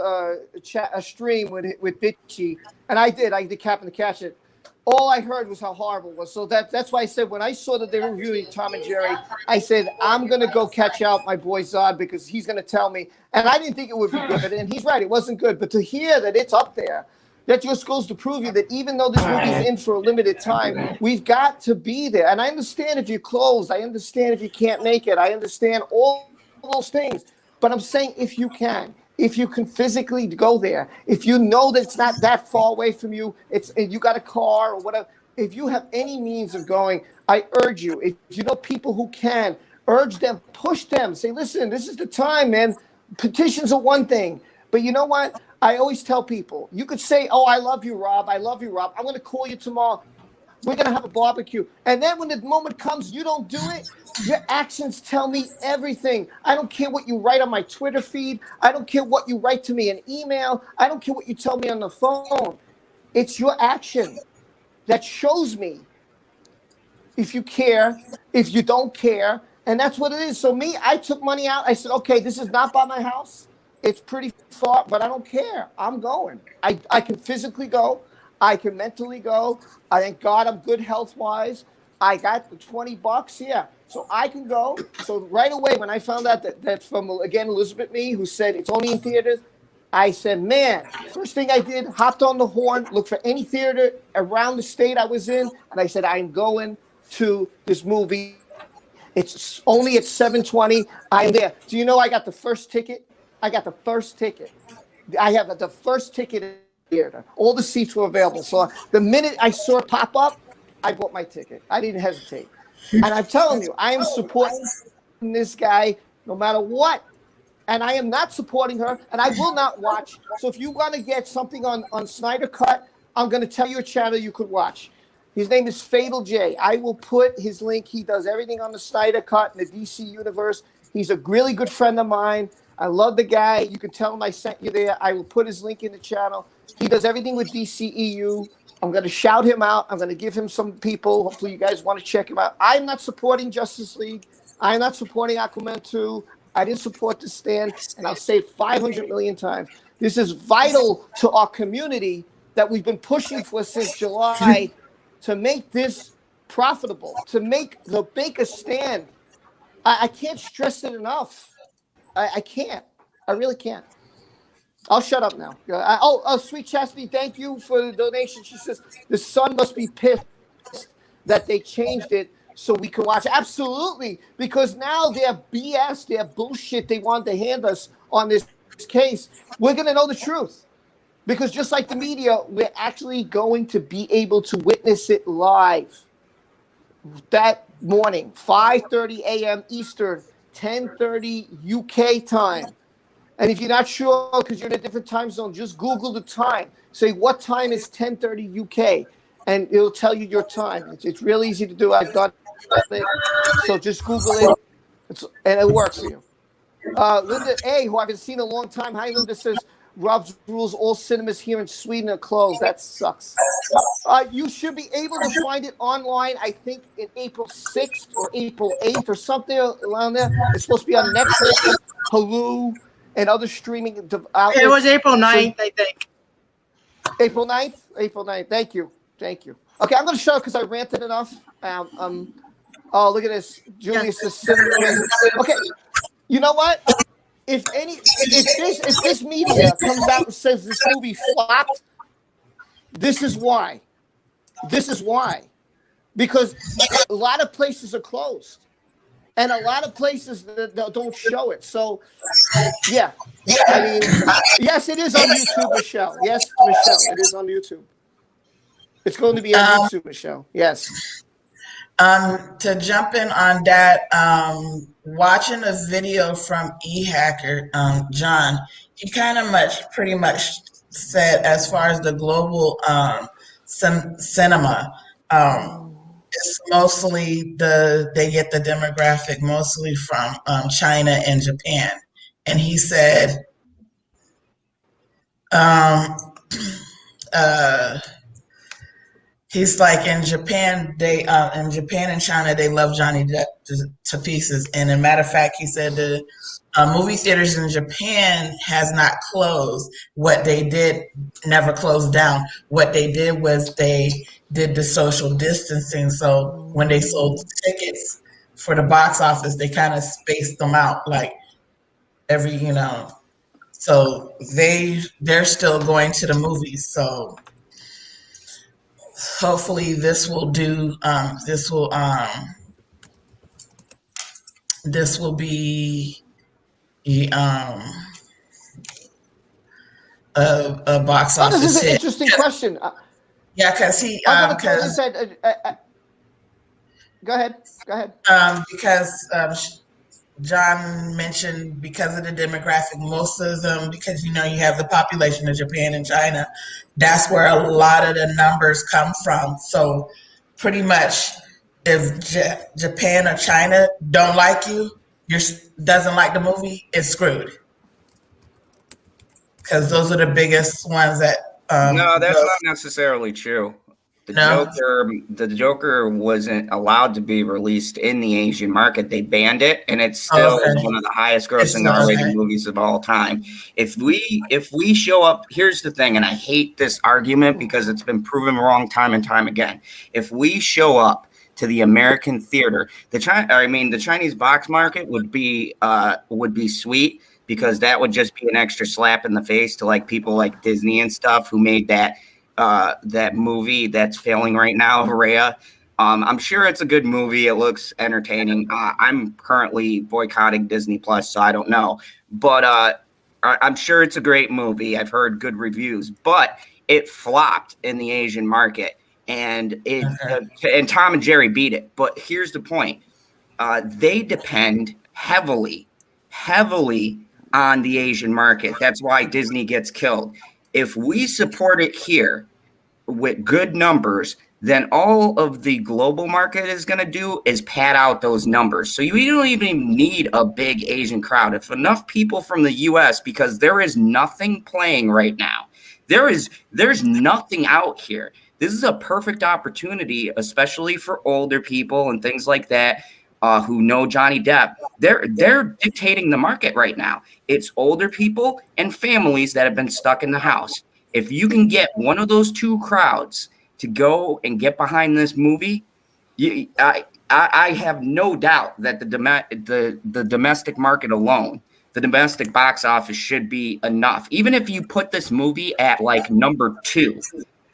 stream with Bitchy, and I did happen to catch it. All I heard was how horrible it was. So that's why I said when I saw that they were reviewing Tom and Jerry, I said I'm gonna go catch out my boy Zod because he's gonna tell me. And I didn't think it would be good, and he's right, it wasn't good. But to hear that it's up there, that just goes to prove you that even though this movie's in for a limited time, we've got to be there. And I understand if you're closed. I understand if you can't make it. I understand all those things. But I'm saying if you can physically go there, if you know that it's not that far away from you, and you got a car or whatever, if you have any means of going, I urge you. If you know people who can, urge them, push them. Say, listen, this is the time, man. Petitions are one thing. But you know what? I always tell people, you could say, oh, I love you, Rob. I love you, Rob. I'm going to call you tomorrow. We're going to have a barbecue. And then when the moment comes, you don't do it. Your actions tell me everything. I don't care what you write on my Twitter feed. I don't care what you write to me in email. I don't care what you tell me on the phone. It's your action that shows me if you care, if you don't care. And that's what it is. So me, I took money out. I said, okay, this is not by my house. It's pretty far, but I don't care. I'm going. I can physically go. I can mentally go. I thank God I'm good health-wise. I got the $20, yeah. So I can go. So right away when I found out that's from, again, Elizabeth Me, who said it's only in theaters, I said, man, first thing I did, hopped on the horn, looked for any theater around the state I was in, and I said, I'm going to this movie. It's only at 7:20. I'm there. Do you know I got the first ticket? I got the first ticket. I have the first ticket in the theater. All the seats were available. So the minute I saw it pop up, I bought my ticket. I didn't hesitate. And I'm telling you, I am supporting this guy no matter what. And I am not supporting her, and I will not watch. So if you want to get something on Snyder Cut, I'm going to tell you a channel you could watch. His name is Fatal J. I will put his link. He does everything on the Snyder Cut in the DC universe. He's a really good friend of mine. I love the guy. You can tell him I sent you there. I will put his link in the channel. He does everything with DCEU. I'm going to shout him out. I'm going to give him some people. Hopefully you guys want to check him out. I'm not supporting Justice League. I'm not supporting Aquaman 2. I didn't support The Stand, and I'll say 500 million times. This is vital to our community that we've been pushing for since July to make this profitable, to make a stand. I can't stress it enough. I can't. I really can't. I'll shut up now. Sweet Chastity, thank you for the donation. She says, the Sun must be pissed that they changed it so we can watch. Absolutely, because now their BS, their bullshit they want to hand us on this case, we're going to know the truth. Because just like the media, we're actually going to be able to witness it live. That morning, 5:30 a.m. Eastern, 10:30 UK time. And if you're not sure because you're in a different time zone, just Google the time. Say, what time is 10:30 UK? And it'll tell you your time. It's real easy to do. I've done it. So just Google it, and it works for you. Linda A., who I haven't seen in a long time. Hi, Linda, says, Rob's rules, all cinemas here in Sweden are closed. That sucks. You should be able to find it online, I think, in April 6th or April 8th or something around there. It's supposed to be on Netflix, Hulu, and other streaming outlets. It was April 9th, I think. April 9th? April 9th. Thank you. Thank you. Okay, I'm going to show because I ranted enough. Oh, look at this. Julius is sitting. Okay, you know what? If this media comes out and says this movie flopped, this is why. This is why. Because a lot of places are closed. And a lot of places that don't show it. So, yeah. I mean, yes, it is on YouTube, Michelle. Yes, Michelle, it is on YouTube. It's going to be on YouTube, Michelle. Yes. To jump in on that, watching a video from eHacker, John, he pretty much said as far as the global cinema, it's mostly they get the demographic mostly from China and Japan, and he said, he's like in Japan and China they love Johnny Depp to pieces, and as a matter of fact, he said the movie theaters in Japan has not closed. What they did never closed down. What they did was they did the social distancing. So when they sold tickets for the box office, they kind of spaced them out like every, so they're still going to the movies. So hopefully this will be a box office This is an hit. interesting question. Yeah, because go ahead. Because John mentioned because of the demographic, most of them, because you have the population of Japan and China, that's where a lot of the numbers come from. So pretty much if Japan or China don't like you, doesn't like the movie, it's screwed. Because those are the biggest ones that no, that's not necessarily true. The Joker wasn't allowed to be released in the Asian market. They banned it, and it still is one of the highest grossing R-rated movies of all time. If we show up, here's the thing, and I hate this argument because it's been proven wrong time and time again. If we show up to the American theater, the Chinese box market would be sweet, because that would just be an extra slap in the face to like people like Disney and stuff who made that movie that's failing right now, Raya. I'm sure it's a good movie. It looks entertaining. I'm currently boycotting Disney Plus, so I don't know. But I'm sure it's a great movie. I've heard good reviews, but it flopped in the Asian market, and and Tom and Jerry beat it. But here's the point: they depend heavily on the Asian market. That's why Disney gets killed. If we support it here with good numbers, then all of the global market is going to do is pad out those numbers. So you don't even need a big Asian crowd. If enough people from the US, because there is nothing playing right now. There's nothing out here. This is a perfect opportunity, especially for older people and things like that, who know Johnny Depp. They're dictating the market right now. It's older people and families that have been stuck in the house. If you can get one of those two crowds to go and get behind this movie, I have no doubt that the domestic market alone, the domestic box office, should be enough. Even if you put this movie at like number 2,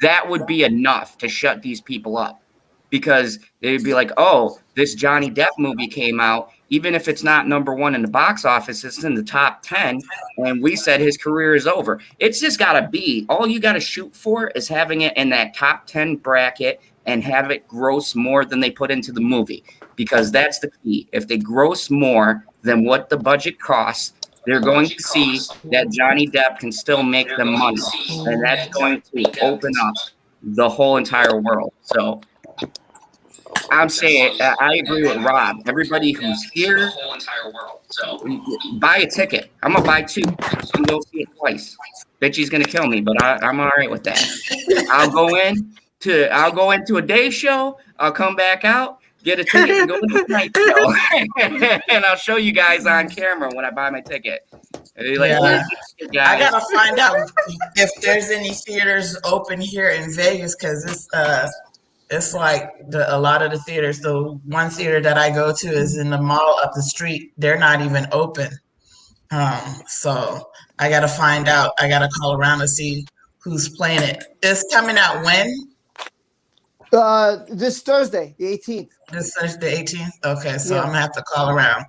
that would be enough to shut these people up. Because they'd be like, oh, this Johnny Depp movie came out. Even if it's not number 1 in the box office, it's in the top 10. And we said his career is over. It's just got to be. All you got to shoot for is having it in that top 10 bracket and have it gross more than they put into the movie. Because that's the key. If they gross more than what the budget costs, they're going to see that Johnny Depp can still make them money. And that's going to open up the whole entire world. So I'm saying, I agree with Rob. Everybody who's here, buy a ticket. I'm gonna buy 2. I'm gonna go see it twice. Bet she's gonna kill me, but I'm all right with that. I'll go into a day show. I'll come back out, get a ticket, and go to the night show, and I'll show you guys on camera when I buy my ticket. Yeah. I guys. gotta find out if there's any theaters open here in Vegas because it's like a lot of the theaters. The one theater that I go to is in the mall up the street. They're not even open. So I gotta find out. I gotta call around to see who's playing it. It's coming out when? This Thursday, the 18th. This Thursday, 18th. Okay, so Yeah. I'm gonna have to call around.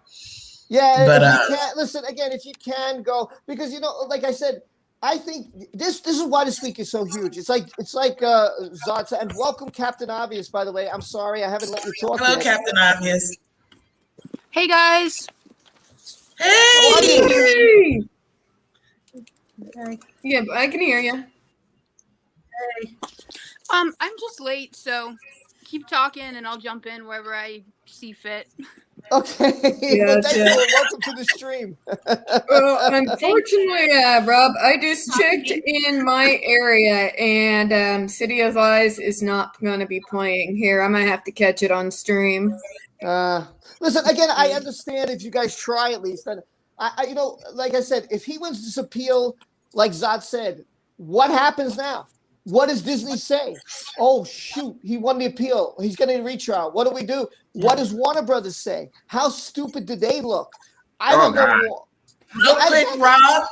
Yeah, But if you can listen again, if you can go, because like I said, I think this is why this week is so huge. It's like Zod said, and welcome Captain Obvious, by the way. I'm sorry I haven't let you talk hello, yet. Captain Obvious. Hey guys. How are you? Hey. Yeah, I can hear you. I'm just late, so keep talking and I'll jump in wherever I see fit. Okay. Well, thank Gotcha. you, and welcome to the stream. Well, unfortunately, Rob, I just checked in my area, and City of Lies is not going to be playing here. I'm going to have to catch it on stream. Listen, again, I understand if you guys try at least. And I like I said, if he wins this appeal, like Zod said, what happens now? What does Disney say? Oh, shoot, he won the appeal. He's getting a retrial. What do we do? What does Warner Brothers say? How stupid do they look? I don't know. Real quick, Rob.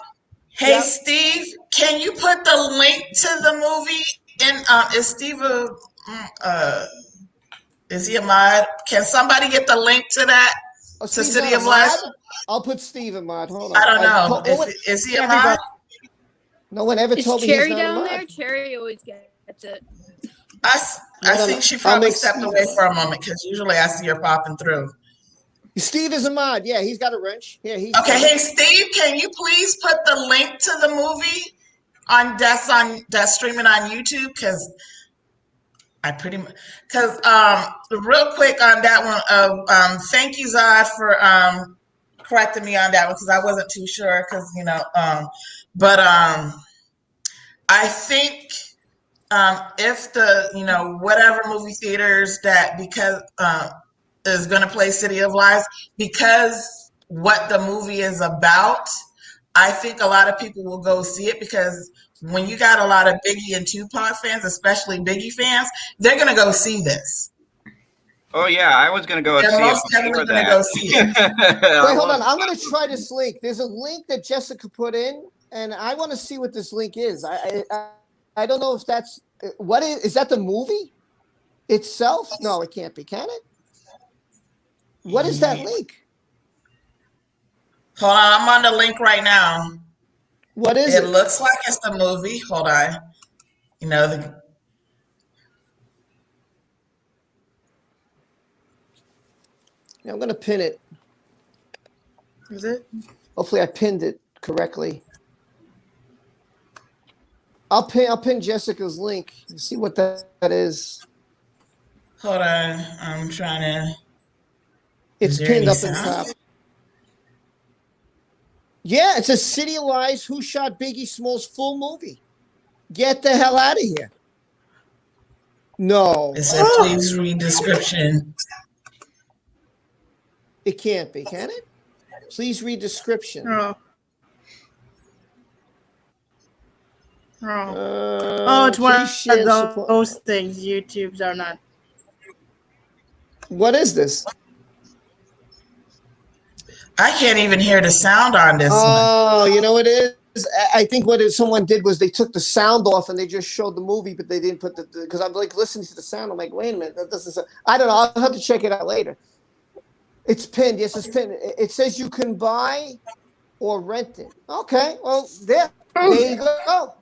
Hey, Yeah. Steve, can you put the link to the movie in? Is Steve is he a mod? Can somebody get the link to that? To Steve's City not of a Lies? mod? I'll put Steve in mod. Hold on. I don't know. Is he a mod? No one ever Is told me Cherry he's not a down mod. there? Cherry always gets it. I think she probably stepped Steve away for a moment because usually I see her popping through. Steve is a mod. Yeah, he's got a wrench. Yeah, he's Okay, hey Steve, can you please put the link to the movie that's streaming on YouTube? Because real quick on that one, thank you Zod for correcting me on that one because I wasn't too sure because but I think if the whatever movie theaters that because is going to play City of Lies because what the movie is about, I think a lot of people will go see it because when you got a lot of Biggie and Tupac fans, especially Biggie fans, they're going to go see this. Oh yeah, I was gonna go and They're see most it definitely before going to that. go see it. Wait, hold on. I'm going to try this link. There's a link that Jessica put in, and I want to see what this link is. I don't know if that's what is that the movie itself? No, it can't be. Can it? What is that link? Hold on, I'm on the link right now. What is It it? looks like it's the movie. Hold on. Yeah, I'm going to pin it. Is it? Hopefully, I pinned it correctly. I'll pin Jessica's link and see what that is. Hold on, I'm trying to. It's there pinned any up in sound? top. Yeah, it says City of Lies, Who Shot Biggie Smalls full movie. Get the hell out of here. No. It said, please read description. It can't be, can it? Please read description. Oh. It's one please of share support. those things. YouTubes are not. What is this? I can't even hear the sound on this one. Oh, you know what it is? I think what someone did was they took the sound off and they just showed the movie, but they didn't put because I'm like listening to the sound. I'm like, wait a minute, that doesn't sound. I don't know. I'll have to check it out later. It's pinned. Yes, it's pinned. It says you can buy or rent it. Okay. Well, there you go.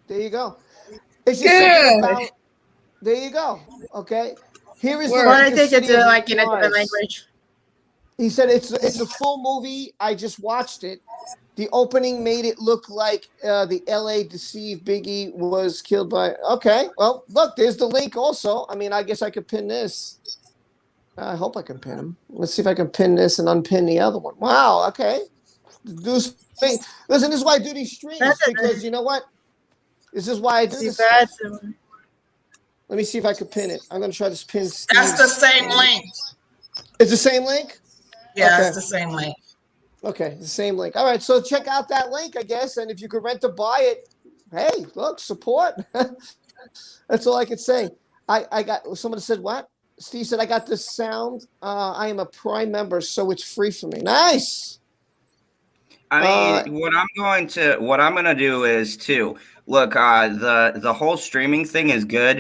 There you go. It's just something about. There you go. Okay. Here is the. I think it's like in a different language. He said it's a full movie. I just watched it. The opening made it look like the LA deceived Biggie was killed by. Okay. Well, look, there's the link also. I mean, I guess I could pin this. I hope I can pin him. Let's see if I can pin this and unpin the other one. Wow. Okay. Listen, this is why I do these streams because you know what? This is why I do this. Let me see if I can pin it. I'm going to try this pin. That's the same link. It's the same link? Yeah, Okay. it's the same link. Okay, the same link. All right, so check out that link, I guess, and if you could rent or buy it, hey, look, support. That's all I could say. I got someone said what? Steve said I got this sound. I am a Prime member, so it's free for me. Nice. I mean, what I'm gonna do is too. Look, the whole streaming thing is good,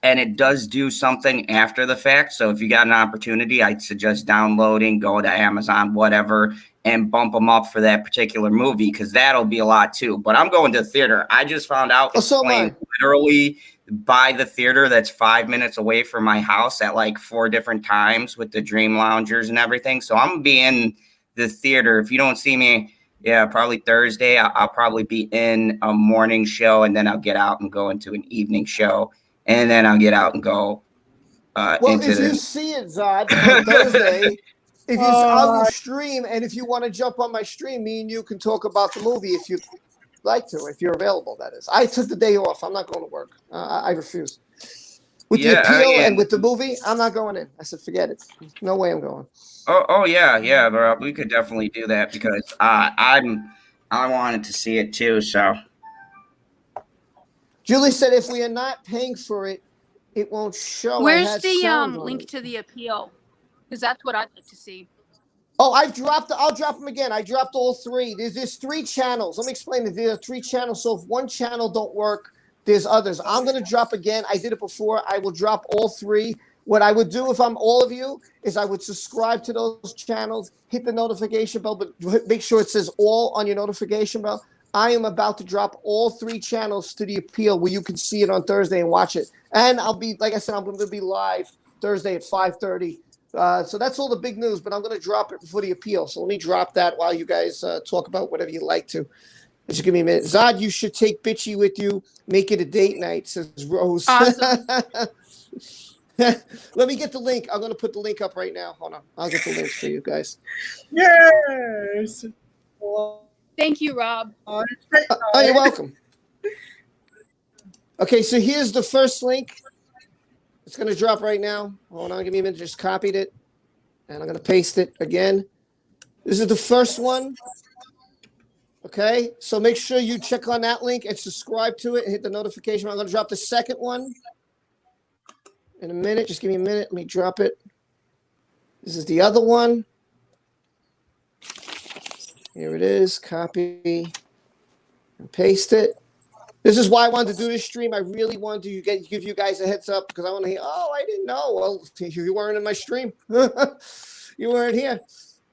and it does do something after the fact. So if you got an opportunity, I'd suggest downloading, go to Amazon, whatever, and bump them up for that particular movie because that'll be a lot too. But I'm going to the theater. I just found out it's so am I. playing literally by the theater that's 5 minutes away from my house at like 4 different times with the Dream Loungers and everything. So I'm gonna be in the theater. If you don't see me. Yeah, probably Thursday. I'll probably be in a morning show, and then I'll get out and go into an evening show, and then I'll get out and go into if you see it, Zod, on Thursday, if you I'll do stream, and if you want to jump on my stream, me and you can talk about the movie if you'd like to, if you're available. That is, I took the day off. I'm not going to work. I refuse. With the appeal and with the movie, I'm not going in. I said, forget it. No way I'm going. Oh yeah, bro. We could definitely do that because I wanted to see it too. So Julie said if we are not paying for it, it won't show. Where's the link to the appeal? Because that's what I'd like to see. Oh, I'll drop them again. I dropped all 3. There's 3 channels. Let me explain it. There are 3 channels. So if one channel don't work, there's others. I'm going to drop again. I did it before. I will drop all 3. What I would do if I'm all of you is I would subscribe to those channels, hit the notification bell, but make sure it says all on your notification bell. I am about to drop all 3 channels to the appeal where you can see it on Thursday and watch it. And I'll be, like I said, I'm going to be live Thursday at 5:30. So that's all the big news, but I'm going to drop it before the appeal. So let me drop that while you guys talk about whatever you like to. Just give me a minute. Zod, you should take Bitchy with you. Make it a date night, says Rose. Awesome. Let me get the link. I'm going to put the link up right now. Hold on. I'll get the links for you guys. Yes. Thank you, Rob. Oh, you're welcome. Okay, so here's the first link. It's going to drop right now. Hold on. Give me a minute. Just copied it. And I'm going to paste it again. This is the first one. Okay, so make sure you check on that link and subscribe to it and hit the notification. I'm going to drop the second one in a minute. Just give me a minute. Let me drop it. This is the other one. Here it is. Copy and paste it. This is why I wanted to do this stream. I really wanted to give you guys a heads up because I want to hear, oh, I didn't know. Well, you weren't in my stream. You weren't here.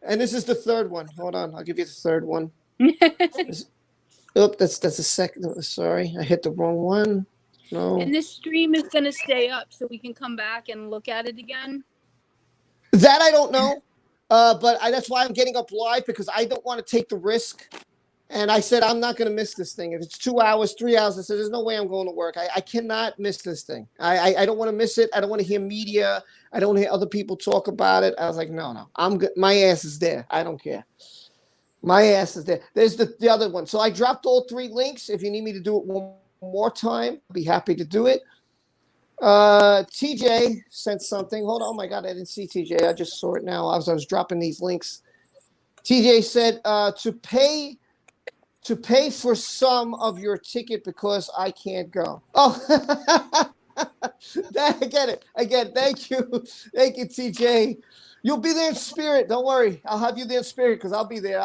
And this is the third one. Hold on. I'll give you the third one. That's the second. Sorry, I hit the wrong one. No. And this stream is going to stay up so we can come back and look at it again. That I don't know, but that's why I'm getting up live because I don't want to take the risk. And I said I'm not going to miss this thing. If it's 2 hours, 3 hours, I said there's no way I'm going to work. I cannot miss this thing. I don't want to miss it. I don't want to hear media. I don't want to hear other people talk about it. I was like, no, I'm good. My ass is there. I don't care. My ass is there. There's the other one. So I dropped all 3 links. If you need me to do it one more time, I'll be happy to do it. TJ sent something. Hold on. Oh my God, I didn't see TJ. I just saw it now as I was dropping these links. TJ said to pay for some of your ticket because I can't go. Oh, I get it. Again, thank you. Thank you, TJ. You'll be there in spirit. Don't worry. I'll have you there in spirit because I'll be there.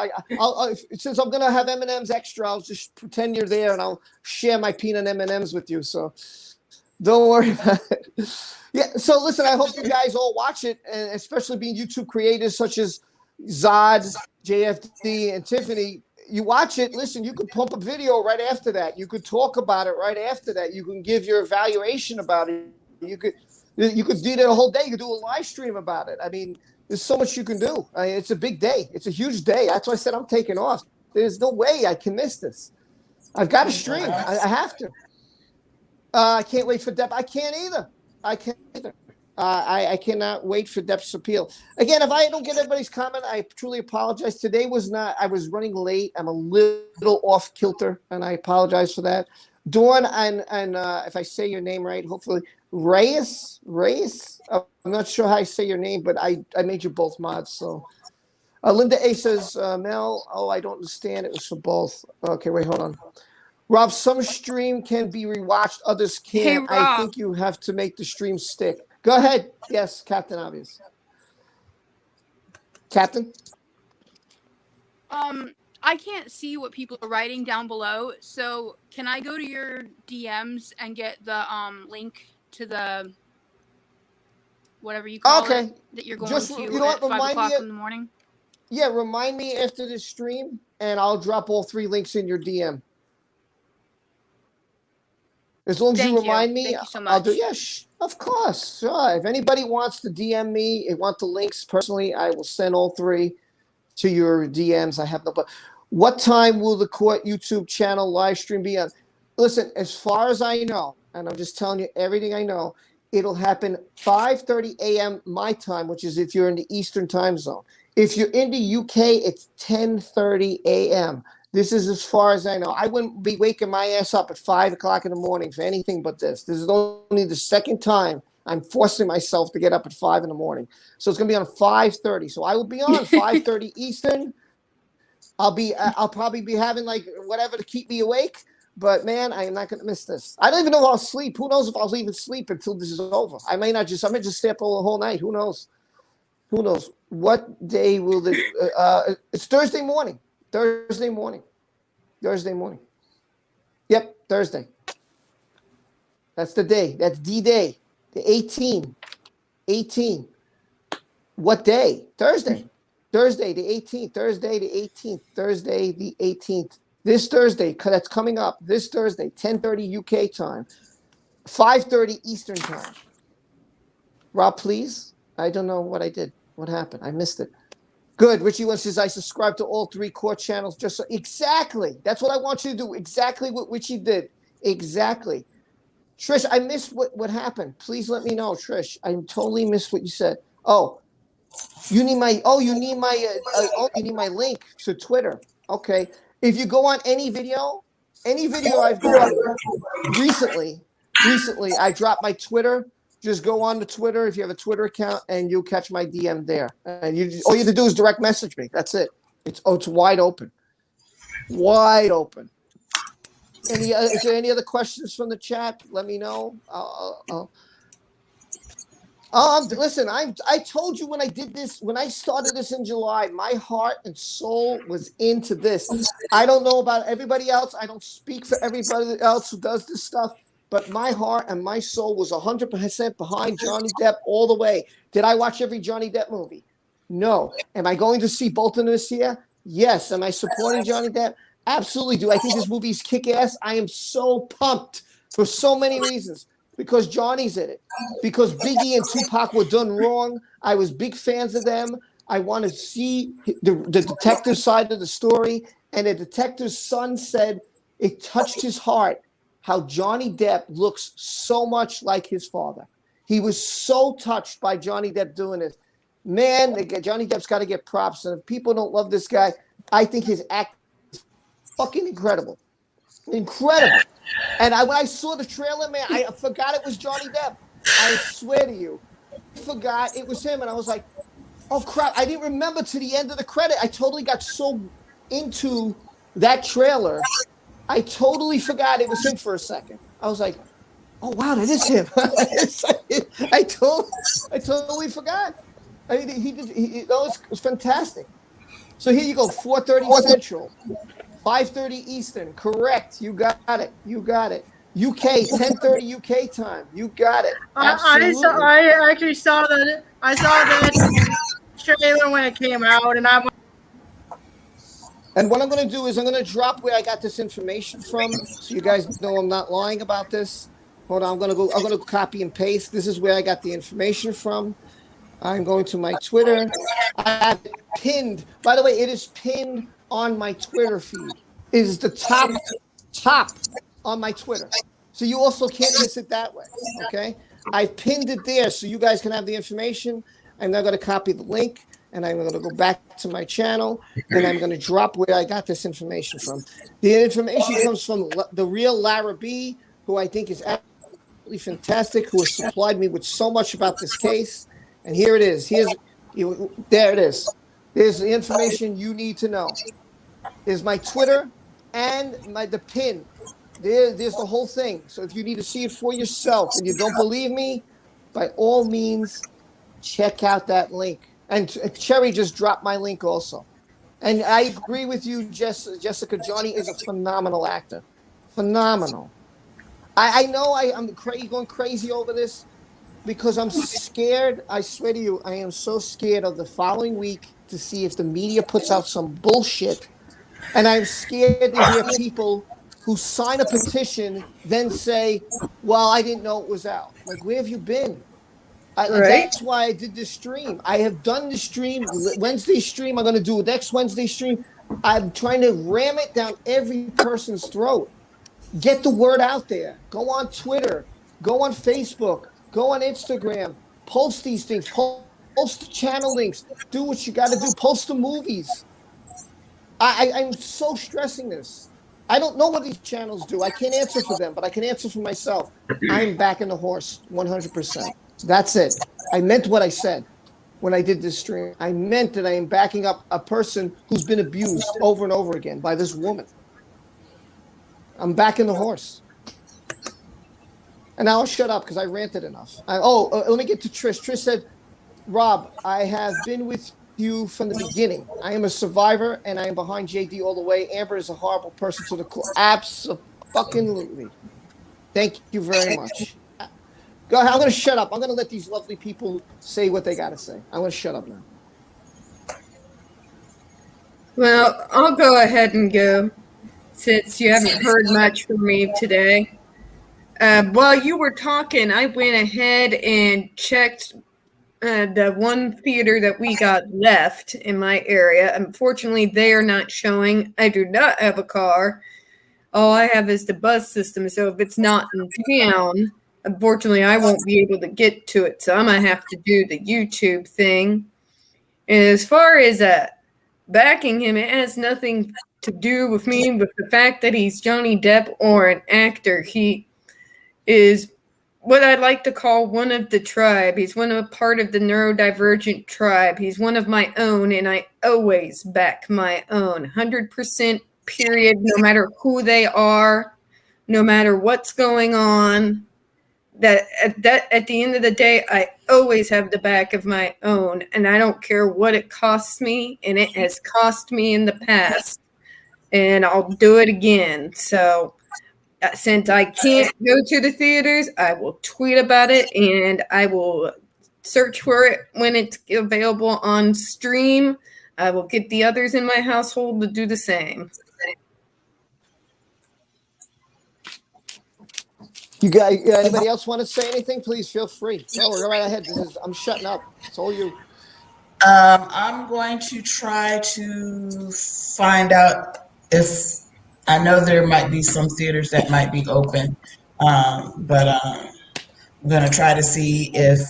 Since I'm going to have M&Ms extra, I'll just pretend you're there and I'll share my peanut M&Ms with you. So don't worry about it. Yeah. So listen, I hope you guys all watch it, and especially being YouTube creators such as Zod, JFD, and Tiffany. You watch it. Listen, you could pump a video right after that. You could talk about it right after that. You can give your evaluation about it. You could do that a whole day. You could do a live stream about it. I mean, there's so much you can do. It's a big day. It's a huge day. That's why I said I'm taking off. There's no way I can miss this. I've got to stream. I have to. I can't wait for Depp. I can't either. I cannot wait for Depp's appeal. Again, if I don't get everybody's comment, I truly apologize. Today was not. I was running late. I'm a little off kilter, and I apologize for that. Dawn and if I say your name right, hopefully Reyes. I'm not sure how I say your name, but I made you both mods. So Linda A says, Mel, oh, I don't understand. It was for both. Okay, wait, hold on. Rob, some stream can be rewatched, others Hey, can't. I Rob. think you have to make the stream stick. Go ahead. Yes, Captain Obvious. Captain? I can't see what people are writing down below, so can I go to your DMs and get the link to the whatever you call it that you're going Just, to you know what, at 5 remind o'clock me. in the morning? Yeah, remind me after this stream, and I'll drop all 3 links in your DM. As long as you remind me, Thank you so I'll do. much. Yes, of course. Sure. If anybody wants to DM me and want the links personally, I will send all 3 to your DMs. I have no. But what time will the court YouTube channel live stream be on? Listen, as far as I know, and I'm just telling you everything I know, it'll happen 5:30 a.m. my time, which is if you're in the Eastern time zone. If you're in the UK, it's 10:30 a.m. This is as far as I know. I wouldn't be waking my ass up at 5 o'clock in the morning for anything but this. This is only the second time I'm forcing myself to get up at 5 in the morning. So it's going to be on 5:30. So I will be on 5:30 Eastern. I'll probably be having like whatever to keep me awake. But man, I am not going to miss this. I don't even know if I'll sleep. Who knows if I'll even sleep until this is over? I may just stay up all the whole night. Who knows? Who knows? What day will the? It's Thursday morning. Thursday morning. Yep, Thursday. That's the day. That's D-Day. The 18. What day? Thursday. Thursday the 18th. Thursday the 18th. Thursday the 18th. This Thursday, that's coming up. This Thursday, 10:30 UK time, 5:30 Eastern time. Rob, please. I don't know what I did. What happened? I missed it. Good. Richie One says, I subscribe to all 3 court channels. Just so, exactly. That's what I want you to do. Exactly what Richie did. Exactly. Trish, I missed what happened. Please let me know, Trish. I totally missed what you said. Oh, you need my link to Twitter. Okay. If you go on any video I've done recently, I dropped my Twitter. Just go on to Twitter if you have a Twitter account, and you'll catch my DM there. And all you have to do is direct message me. That's it. It's wide open. Wide open. Is there any other questions from the chat? Let me know. Listen, I told you when I did this, when I started this in July, my heart and soul was into this. I don't know about everybody else. I don't speak for everybody else who does this stuff. But my heart and my soul was 100% behind Johnny Depp all the way. Did I watch every Johnny Depp movie? No. Am I going to see both of them this year? Yes. Am I supporting Johnny Depp? Absolutely. Do I think this movie's kick-ass? I am so pumped for so many reasons. Because Johnny's in it. Because Biggie and Tupac were done wrong. I was big fans of them. I want to see the detective side of the story. And the detective's son said it touched his heart how Johnny Depp looks so much like his father. He was so touched by Johnny Depp doing this. Man, Johnny Depp's got to get props. And if people don't love this guy, I think his act is fucking incredible. Incredible. And when I saw the trailer, man, I forgot it was Johnny Depp. I swear to you. I forgot it was him. And I was like, oh, crap. I didn't remember to the end of the credit. I totally got so into that trailer. I totally forgot it was him for a second. I was like, oh, wow, that is him. I totally forgot. I mean, it was fantastic. So here you go, 4:30 Central, 5:30 Eastern. Correct. You got it. UK, 10:30 UK time. You got it. Absolutely. I actually saw that. I saw that trailer when it came out, and And what I'm going to do is I'm going to drop where I got this information from, so you guys know I'm not lying about this. Hold on, I'm going to copy and paste. This is where I got the information from. I'm going to my Twitter. I have it pinned. By the way, it is pinned on my Twitter feed. It is the top on my Twitter. So you also can't miss it that way, okay? I pinned it there so you guys can have the information. I'm now going to copy the link, and I'm going to go back to my channel, and I'm going to drop where I got this information from. The information comes from the real Lara B, who I think is absolutely fantastic, who has supplied me with so much about this case. And here it is. There it is. There's the information you need to know. There's my Twitter and the pin. There's the whole thing. So if you need to see it for yourself and you don't believe me, by all means, check out that link. And Cherry just dropped my link also. And I agree with you, Jessica. Johnny is a phenomenal actor. Phenomenal. I know I'm going crazy over this because I'm scared. I swear to you, I am so scared of the following week to see if the media puts out some bullshit. And I'm scared to hear people who sign a petition then say, well, I didn't know it was out. Like, where have you been? That's why I did this stream. I have done the stream, Wednesday stream. I'm going to do next Wednesday stream. I'm trying to ram it down every person's throat. Get the word out there. Go on Twitter. Go on Facebook. Go on Instagram. Post these things. Post the channel links. Do what you got to do. Post the movies. I'm so stressing this. I don't know what these channels do. I can't answer for them, but I can answer for myself. I'm backing the horse 100%. That's it. I meant what I said when I did this stream. I meant that I am backing up a person who's been abused over and over again by this woman. I'm backing the horse. And now I'll shut up because I ranted enough. Let me get to Trish. Trish said, Rob, I have been with you from the beginning. I am a survivor and I am behind JD all the way. Amber is a horrible person to the core. Absolutely. Thank you very much. Go ahead. I'm going to shut up. I'm going to let these lovely people say what they got to say. I'm going to shut up now. Well, I'll go ahead and go since you haven't heard much from me today. While you were talking, I went ahead and checked the one theater that we got left in my area. Unfortunately, they are not showing. I do not have a car. All I have is the bus system. So if it's not in town, unfortunately, I won't be able to get to it. So I'm going to have to do the YouTube thing. And as far as backing him, it has nothing to do with me, with the fact that he's Johnny Depp or an actor. He is what I'd like to call one of the tribe. He's part of the neurodivergent tribe. He's one of my own, and I always back my own. 100% period, no matter who they are, no matter what's going on. At the end of the day, I always have the back of my own, and I don't care what it costs me, and it has cost me in the past, and I'll do it again. So since I can't go to the theaters, I will tweet about it, and I will search for it when it's available on stream. I will get the others in my household to do the same. You guys, anybody else want to say anything? Please feel free. Go right ahead. I'm shutting up. It's all you. I'm going to try to find out if I know there might be some theaters that might be open, but I'm going to try to see if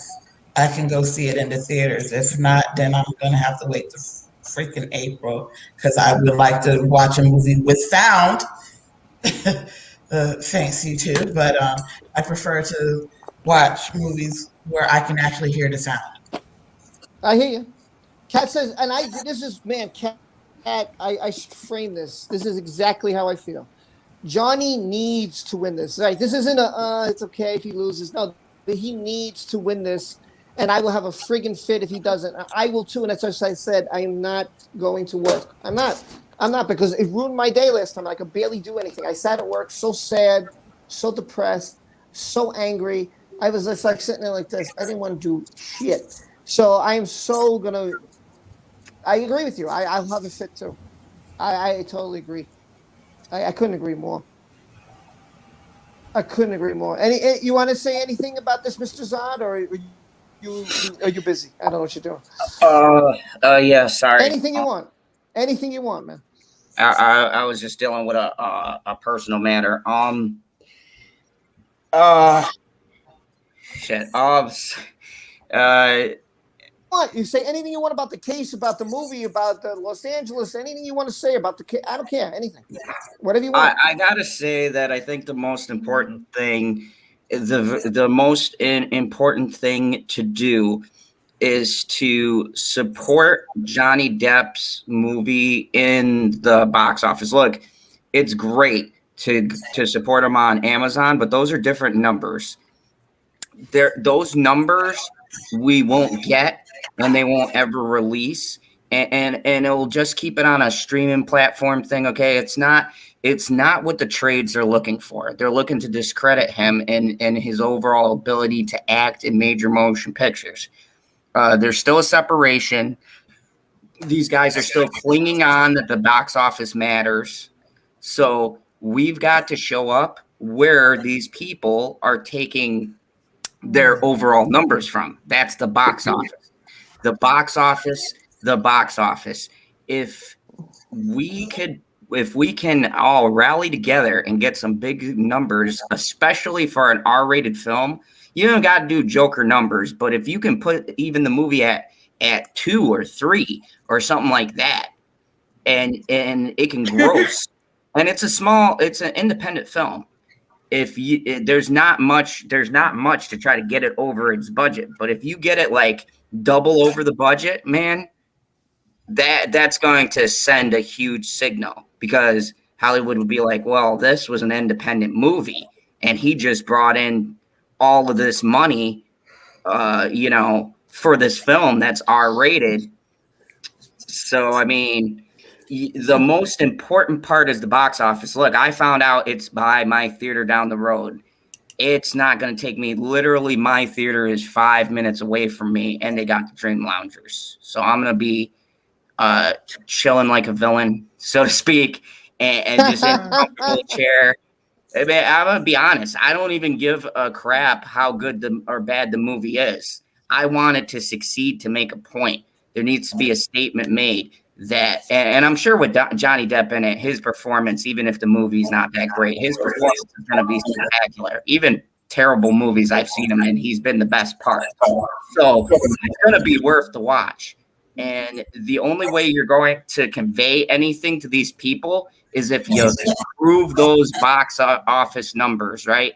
I can go see it in the theaters. If not, then I'm going to have to wait to freaking April because I would like to watch a movie with sound. Fancy too, but I prefer to watch movies where I can actually hear the sound. I hear you. Kat says, and Kat, I frame this. This is exactly how I feel. Johnny needs to win this. Right? This isn't it's okay if he loses. No, he needs to win this, and I will have a friggin' fit if he doesn't. I will too, and that's as I said, I am not going to work. I'm not because it ruined my day last time. I could barely do anything. I sat at work so sad, so depressed, so angry. I was just like sitting there like this. I didn't want to do shit. So I am so gonna. I agree with you. I'll have a fit too. I totally agree. I couldn't agree more. I couldn't agree more. You want to say anything about this, Mr. Zod, or are you busy? I don't know what you're doing. Yeah, sorry. Anything you want. Anything you want, man. I was just dealing with a personal matter. Shit. What you say? Anything you want about the case, about the movie, about the Los Angeles? Anything you want to say about the case? I don't care. Anything. Whatever you want. I gotta say that I think the most important thing, the most important thing to do is to support Johnny Depp's movie in the box office. Look, it's great to support him on Amazon, but those are different numbers. Those numbers we won't get, and they won't ever release, and it'll just keep it on a streaming platform thing. Okay, it's not what the trades are looking for. They're looking to discredit him and his overall ability to act in major motion pictures. There's still a separation. These guys are still clinging on that the box office matters. So we've got to show up where these people are taking their overall numbers from. That's the box office. The box office, the box office. If we can all rally together and get some big numbers, especially for an R-rated film, you don't got to do Joker numbers, but if you can put even the movie at 2 or 3 or something like that, and it can gross, and it's an independent film. There's not much to try to get it over its budget, but if you get it like double over the budget, man, that's going to send a huge signal, because Hollywood would be like, well, this was an independent movie and he just brought in all of this money, for this film that's R-rated. So, I mean, the most important part is the box office. Look, I found out it's by my theater down the road. It's not going to take me. Literally, my theater is 5 minutes away from me, and they got the Dream Loungers. So I'm going to be chilling like a villain, so to speak, and just in a comfortable chair. I mean, I'm going to be honest. I don't even give a crap how good or bad the movie is. I want it to succeed, to make a point. There needs to be a statement made that, and I'm sure with Johnny Depp in it, his performance, even if the movie's not that great, his performance is going to be spectacular. Even terrible movies I've seen him in, he's been the best part. So it's going to be worth the watch. And the only way you're going to convey anything to these people is if you improve those box office numbers, right?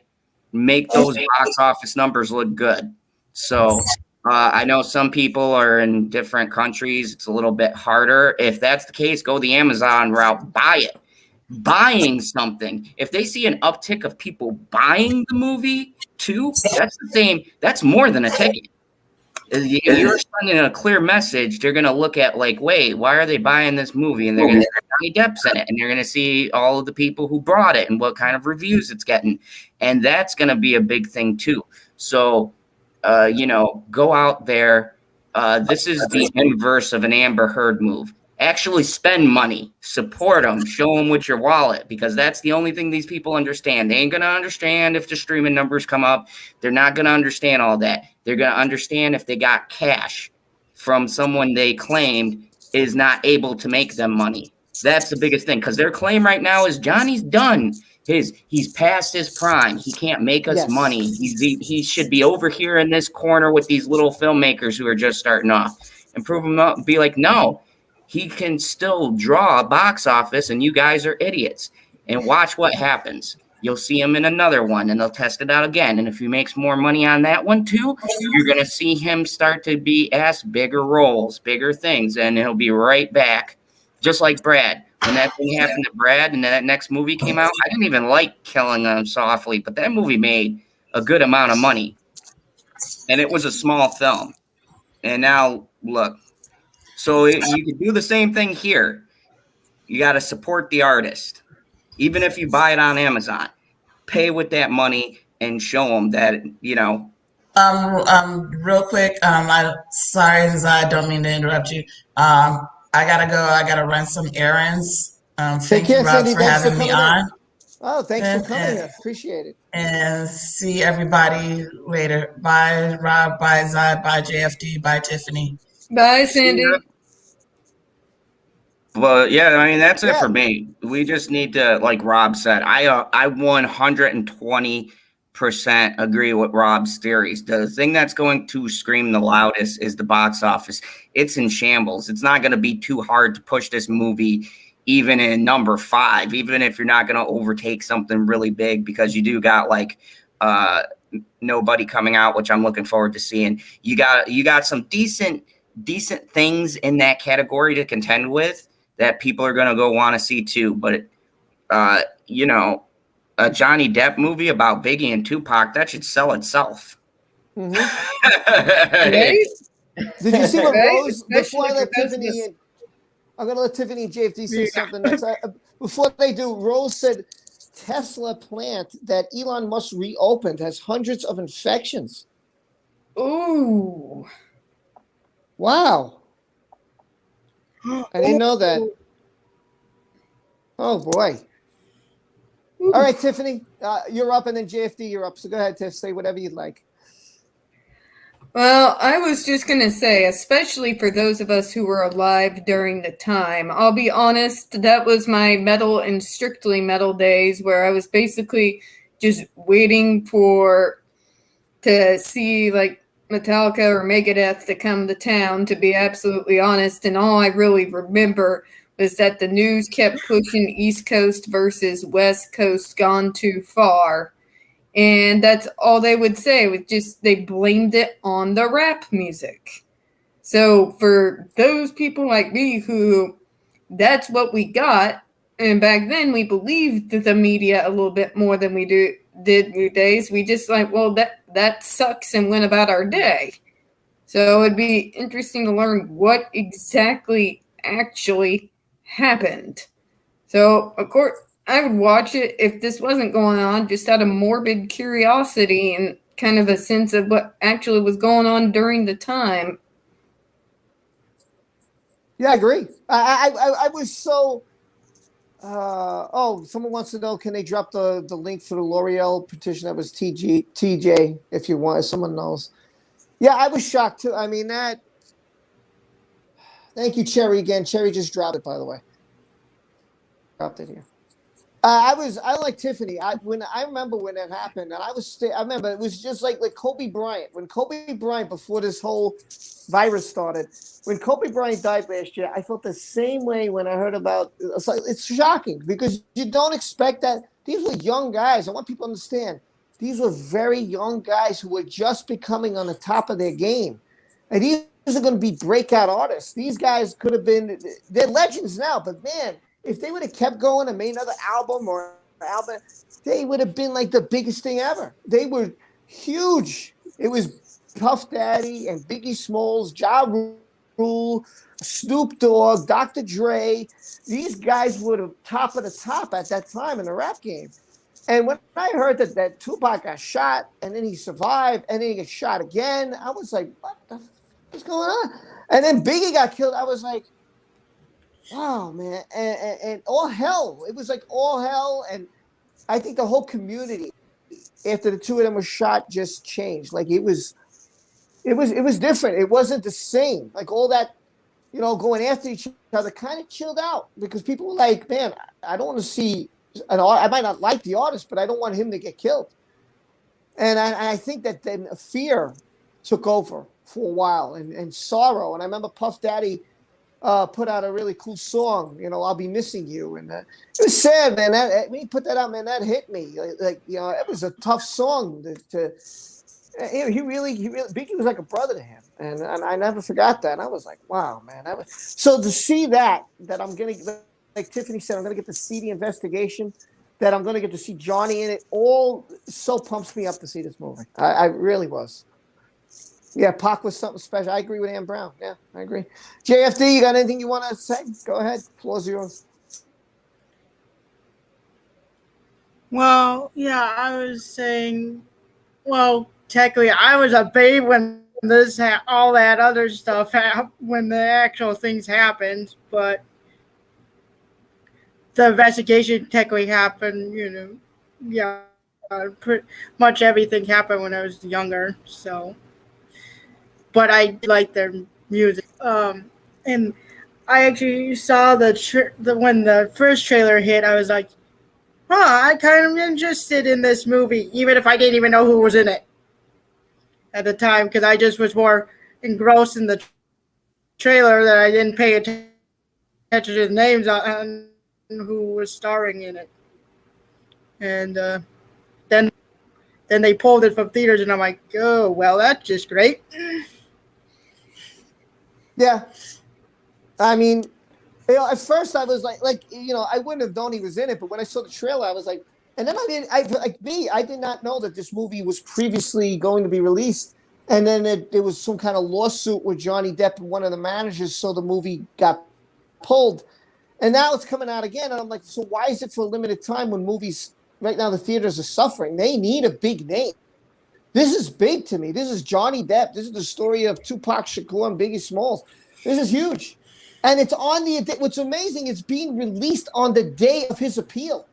Make those box office numbers look good. So I know some people are in different countries. It's a little bit harder. If that's the case, go the Amazon route, buy it. Buying something, if they see an uptick of people buying the movie too, that's the same. That's more than a ticket. You're sending a clear message. They're going to look at like, wait, why are they buying this movie? And they're going to see Johnny Depp's in it, and you're going to see all of the people who brought it and what kind of reviews it's getting. And that's going to be a big thing too. So, go out there. This is the inverse of an Amber Heard move. Actually spend money, support them, show them with your wallet, because that's the only thing these people understand. They ain't going to understand if the streaming numbers come up. They're not going to understand all that. They're going to understand if they got cash from someone they claimed is not able to make them money. That's the biggest thing, because their claim right now is Johnny's done. He's past his prime. He can't make us money. He should be over here in this corner with these little filmmakers who are just starting off, and prove them up. Be like, no, he can still draw a box office, and you guys are idiots. And watch what happens. You'll see him in another one, and they'll test it out again. And if he makes more money on that one too, you're going to see him start to be asked bigger roles, bigger things, and he'll be right back, just like Brad. When that thing happened to Brad and that next movie came out, I didn't even like Killing Them Softly, but that movie made a good amount of money. And it was a small film. And now, look. So you can do the same thing here. You got to support the artist. Even if you buy it on Amazon, pay with that money and show them that, Real quick, sorry, I don't mean to interrupt you. I gotta go. I gotta run some errands. Thank you, Rob, for having me on. Oh, thanks for coming. I appreciate it. And see everybody later. Bye, Rob. Bye, Zai. Bye, JFD. Bye, Tiffany. Bye, Cindy. Well, yeah, I mean, that's it for me. We just need to, like Rob said, I 120% agree with Rob's theories. The thing that's going to scream the loudest is the box office. It's in shambles. It's not going to be too hard to push this movie even in number 5, even if you're not going to overtake something really big, because you do got like nobody coming out, which I'm looking forward to seeing. You got some decent things in that category to contend with that people are going to go want to see too. But you know, a Johnny Depp movie about Biggie and Tupac, that should sell itself. Right? Did you see what Right? Rose? Before I Especially let because of Tiffany this- in, I'm gonna let Tiffany and JFD say Yeah. something next. Before they do, Rose said Tesla plant that Elon Musk reopened has hundreds of infections. Ooh. Wow, I didn't know that. Oh boy. Ooh. All right, Tiffany, you're up, and then JFD, you're up. So go ahead, Tiff. Say whatever you'd like. Well, I was just going to say, especially for those of us who were alive during the time, I'll be honest, that was my metal and strictly metal days where I was basically just waiting to see like Metallica or Megadeth to come to town, to be absolutely honest. And all I really remember was that the news kept pushing East Coast versus West Coast gone too far. And that's all they would say, was just they blamed it on the rap music. So for those people like me who that's what we got, and back then we believed the media a little bit more than we did nowadays, we just like, well, that sucks, and went about our day. So it'd be interesting to learn what exactly actually happened. So of course I would watch it if this wasn't going on, just out of morbid curiosity and kind of a sense of what actually was going on during the time. Yeah, I agree. I was so. Someone wants to know, can they drop the link for the L'Oreal petition? That was TJ, if you want, if someone knows. Yeah, I was shocked too. I mean, that. Thank you, Cherry, again. Cherry just dropped it, by the way. Dropped it here. I like Tiffany. I remember when that happened, and I remember it was just like Kobe Bryant. When Kobe Bryant, before this whole virus started, when Kobe Bryant died last year, I felt the same way when I heard about. It's shocking because you don't expect that. These were young guys. I want people to understand. These were very young guys who were just becoming on the top of their game, and these are going to be breakout artists. These guys could have been. They're legends now, but man. If they would have kept going and made another album, they would have been like the biggest thing ever. They were huge. It was Puff Daddy and Biggie Smalls, Ja Rule, Snoop Dogg, Dr. Dre. These guys were the top of the top at that time in the rap game. And when I heard that Tupac got shot and then he survived and then he got shot again, I was like, what the f is going on? And then Biggie got killed. I was like, wow, man, and all hell. It was like all hell, and I think the whole community, after the two of them were shot, just changed. Like it was different. It wasn't the same. Like all that, going after each other, kind of chilled out because people were like, man, I don't want to see an art. I might not like the artist, but I don't want him to get killed. And I think that then fear took over for a while, and sorrow. And I remember Puff Daddy put out a really cool song, I'll Be Missing You. And it was sad, man. When he put that out, man, that hit me. It was a tough song he really, Biggie was like a brother to him. And I never forgot that. And I was like, wow, man. So to see that I'm going to, like Tiffany said, I'm going to get to see the investigation, that I'm going to get to see Johnny in it, all so pumps me up to see this movie. I really was. Yeah, Pac was something special. I agree with Ann Brown. Yeah, I agree. JFD, you got anything you want to say? Go ahead. Floor's yours. Well, yeah, I was saying, well, technically, I was a babe when all that other stuff happened, when the actual things happened, but the investigation technically happened, yeah, pretty much everything happened when I was younger, so. But I like their music. And I actually saw when the first trailer hit, I was like, I kind of interested in this movie, even if I didn't even know who was in it at the time, because I just was more engrossed in the trailer that I didn't pay attention to the names on who was starring in it. And then then they pulled it from theaters, and I'm like, oh, well, that's just great. Yeah. I mean, at first I was like, I wouldn't have known he was in it, but when I saw the trailer, I was like, and then I did not know that this movie was previously going to be released. And then there was some kind of lawsuit with Johnny Depp and one of the managers, so the movie got pulled. And now it's coming out again. And I'm like, so why is it for a limited time when movies, right now the theaters are suffering? They need a big name. This is big to me. This is Johnny Depp. This is the story of Tupac Shakur and Biggie Smalls. This is huge. And it's on what's amazing, it's being released on the day of his appeal.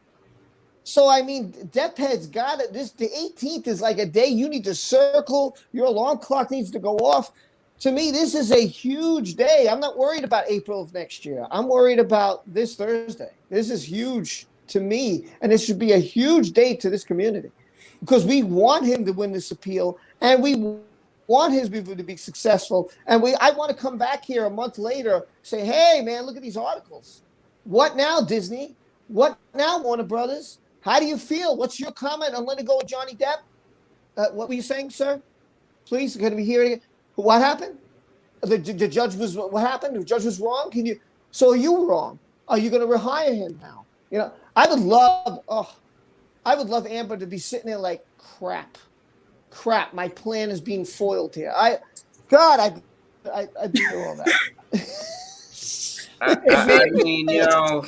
So, I mean, Depp has got it. The 18th is like a day you need to circle. Your alarm clock needs to go off. To me, this is a huge day. I'm not worried about April of next year. I'm worried about this Thursday. This is huge to me. And it should be a huge day to this community because we want him to win this appeal and we want his movie to be successful. And I want to come back here a month later, say, hey, man, look at these articles. What now, Disney? What now, Warner Brothers? How do you feel? What's your comment on letting go of Johnny Depp? What were you saying, sir? Please, going to be hearing. What happened? The judge was. What happened? The judge was wrong. So are you wrong? Are you going to rehire him now? I would love Amber to be sitting there like crap. My plan is being foiled here. I do all that. I mean,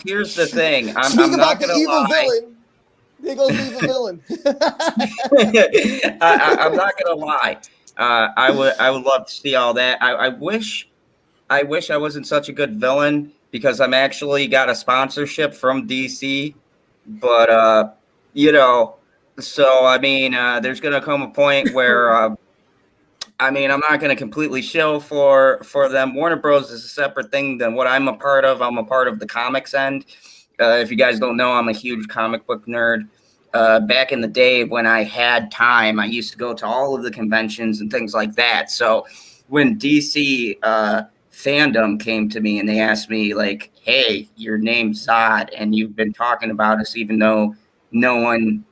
here's the thing. Speak I'm about not the evil villain. There goes the evil villain. I'm not gonna lie. I would love to see all that. I wish I wasn't such a good villain because I'm actually got a sponsorship from DC. But so I mean, there's gonna come a point where I mean, I'm not gonna completely shill for them. Warner Bros. Is a separate thing than what I'm a part of. I'm a part of the comics end. If you guys don't know, I'm a huge comic book nerd. Back in the day when I had time, I used to go to all of the conventions and things like that. So when DC fandom came to me and they asked me like, hey, your name's Zod and you've been talking about us even though no one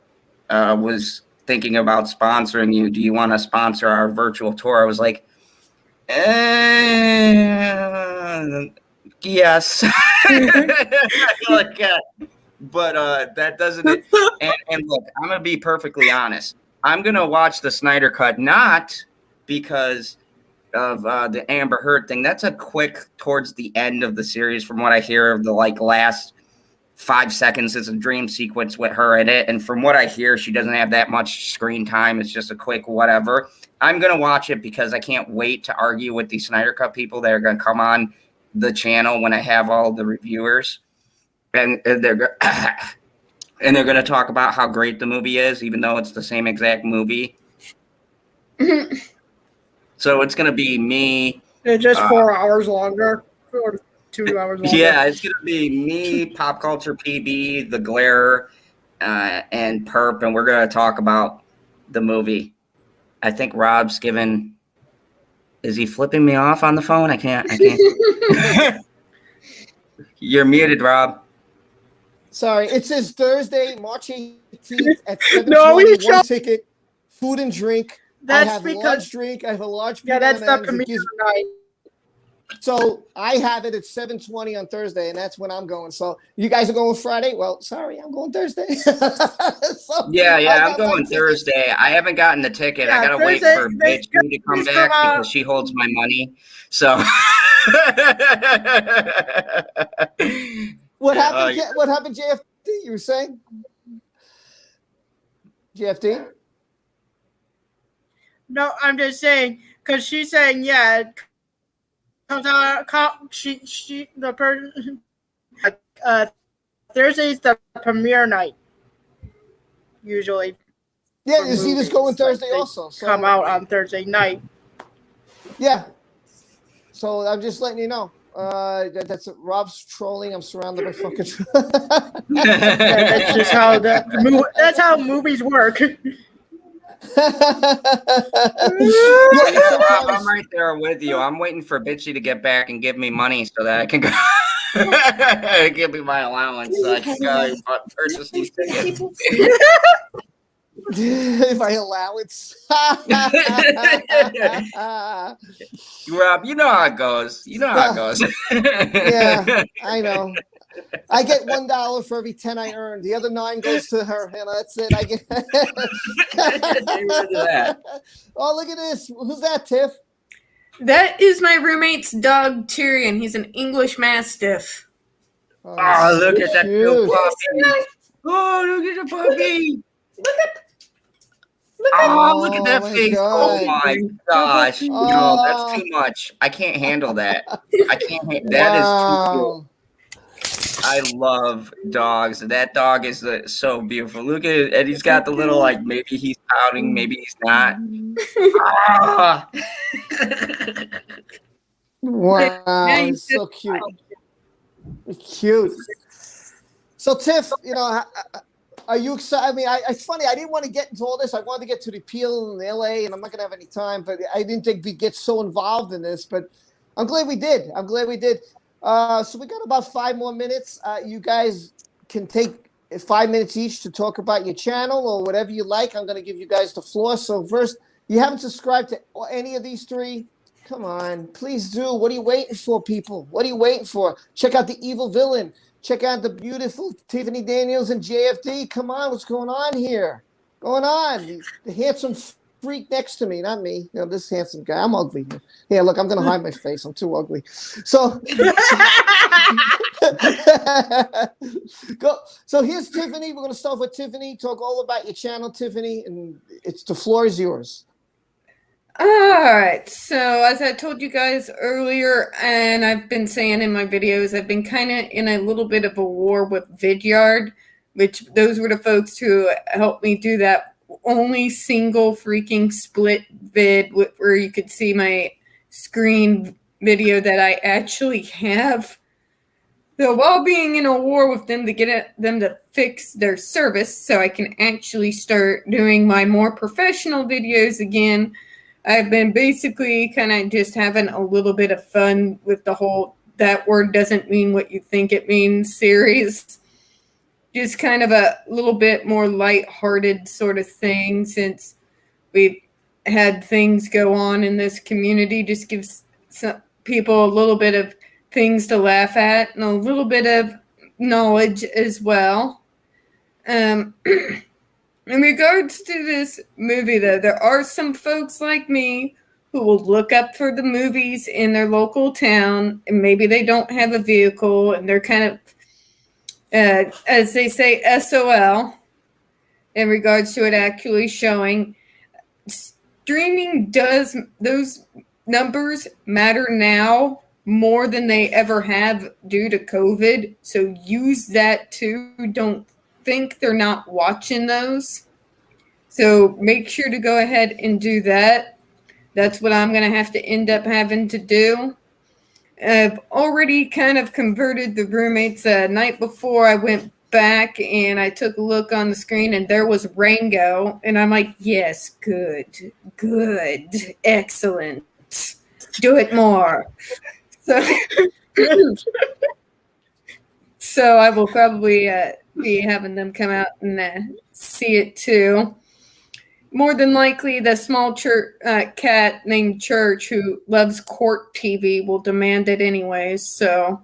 was thinking about sponsoring you. Do you want to sponsor our virtual tour? I was like, yes. But that doesn't. And look, I'm gonna be perfectly honest. I'm gonna watch the Snyder Cut not because of the Amber Heard thing. That's a quick towards the end of the series, from what I hear of the last 5 seconds. It's a dream sequence with her in it, and from what I hear, she doesn't have that much screen time. It's just a quick whatever. I'm gonna watch it because I can't wait to argue with the Snyder Cut people that are gonna come on the channel when I have all the reviewers. And they're going to talk about how great the movie is, even though it's the same exact movie. So it's going to be me. It's just 4 hours longer, or 2 hours longer. Yeah, it's going to be me, Pop Culture PB, The Glare, and Perp, and we're going to talk about the movie. I think Rob's given. Is he flipping me off on the phone? I can't. You're muted, Rob. Sorry, it says Thursday, March 18th at 7:20. One ticket, food and drink. That's I have because, a large drink. I have a large. Yeah, that's the premiere night. So I have it at 7:20 on Thursday, and that's when I'm going. So you guys are going Friday? Well, sorry, I'm going Thursday. I'm going Thursday. I haven't gotten the ticket. Yeah, I gotta wait for bitch to come back because she holds my money. So what happened? What happened, JFD? You were saying? JFD? No, I'm just saying because she's saying the person Thursday's the premiere night usually. Yeah, you see this going Thursday also. So come out on Thursday night. Yeah. So I'm just letting you know. That's Rob's trolling. I'm surrounded by fucking. That's just how that's how movies work. Rob, I'm right there with you. I'm waiting for Bitchy to get back and give me money so that I can go give me my allowance so I can go purchase these tickets. My allowance. Rob, you know how it goes. You know how it goes. Yeah, I know. I get $1 for every 10 I earn. The other 9 goes to her. You know, that's it. I get. Oh, look at this. Who's that, Tiff? That is my roommate's dog, Tyrion. He's an English Mastiff. Oh, look at that little cute. puppy. Oh, look at the puppy. Look at Look at that my face. God. Oh my gosh. Oh. No, that's too much. I can't handle that. I can't. That is too cute. I love dogs. That dog is so beautiful. Look at it. And he's got the little, like, maybe he's pouting, maybe he's not. Ah. Wow, he's so cute. Cute. So, Tiff, you know, are you excited? I mean, it's funny. I didn't want to get into all this. I wanted to get to the appeal in LA, and I'm not going to have any time. But I didn't think we'd get so involved in this. But I'm glad we did. So we got about 5 more minutes. You guys can take 5 minutes each to talk about your channel or whatever you like. I'm going to give you guys the floor. So first, you haven't subscribed to any of these 3? Come on, please do. What are you waiting for, people? What are you waiting for? Check out The Evil Villain. Check out the beautiful Tiffany Daniels and JFD. Come on, what's going on here? Going on? The handsome freak next to me, not me. You know, this handsome guy. I'm ugly. Yeah, look, I'm going to hide my face. I'm too ugly. So, So here's Tiffany. We're going to start with Tiffany. Talk all about your channel, Tiffany, and the floor is yours. All right. So as I told you guys earlier, and I've been saying in my videos, I've been kind of in a little bit of a war with Vidyard, which those were the folks who helped me do that only single freaking split vid where you could see my screen video that I actually have. So while being in a war with them to get them to fix their service so I can actually start doing my more professional videos again, I've been basically kind of just having a little bit of fun with the whole "that word doesn't mean what you think it means" series. Just kind of a little bit more lighthearted sort of thing, since we've had things go on in this community. Just gives some people a little bit of things to laugh at and a little bit of knowledge as well. In regards to this movie, though, there are some folks like me who will look up for the movies in their local town, and maybe they don't have a vehicle, and they're kind of, as they say, SOL, in regards to it actually showing. Streaming does, those numbers matter now more than they ever have due to COVID, so use that too. Don't think they're not watching those. So make sure to go ahead and do that. That's what I'm going to have to end up having to do. I've already kind of converted the roommates. Night before I went back and I took a look on the screen and there was Rango. And I'm like, yes, good, excellent. Do it more. So I will probably be having them come out and see it too. More than likely, the small cat named Church, who loves court TV, will demand it anyways. So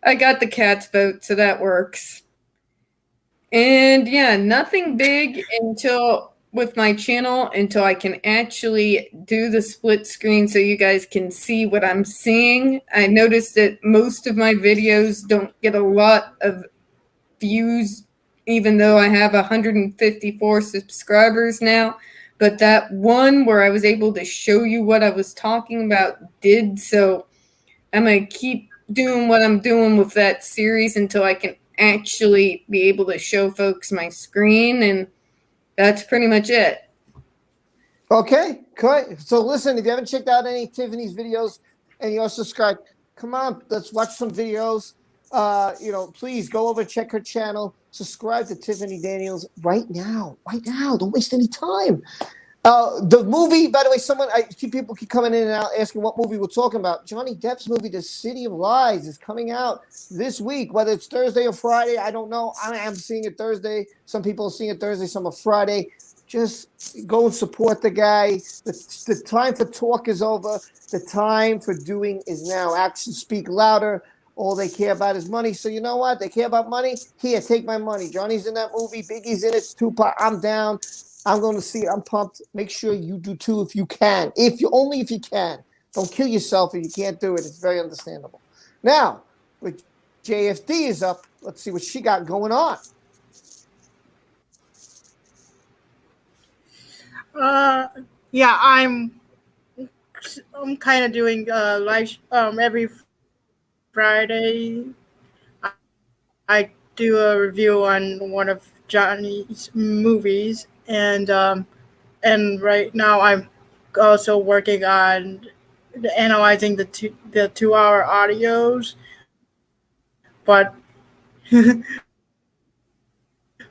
I got the cat's vote, so that works. And yeah, nothing big with my channel until I can actually do the split screen so you guys can see what I'm seeing. I noticed that most of my videos don't get a lot of views, even though I have 154 subscribers now. But that one where I was able to show you what I was talking about did. So I'm going to keep doing what I'm doing with that series until I can actually be able to show folks my screen. And that's pretty much it. Okay, good. So listen, if you haven't checked out any of Tiffany's videos and you're subscribed, come on, let's watch some videos. Please go over and check her channel. Subscribe to Tiffany Daniels right now. Don't waste any time. The movie, by the way, people keep coming in and out asking what movie we're talking about. Johnny Depp's movie, The City of Lies, is coming out this week. Whether it's Thursday or Friday, I don't know. I am seeing it Thursday. Some people are seeing it Thursday, some are Friday. Just go and support the guy. The time for talk is over. The time for doing is now. Actions speak louder. All they care about is money. So you know what? They care about money. Here, take my money. Johnny's in that movie. Biggie's in it. Tupac. I'm down. I'm going to see it. I'm pumped. Make sure you do too if you can. If you can. Don't kill yourself if you can't do it. It's very understandable. Now, with JFD is up, let's see what she got going on. Yeah, I'm kind of doing live every Friday. I do a review on one of Johnny's movies, and right now I'm also working on analyzing the 2-hour audios, but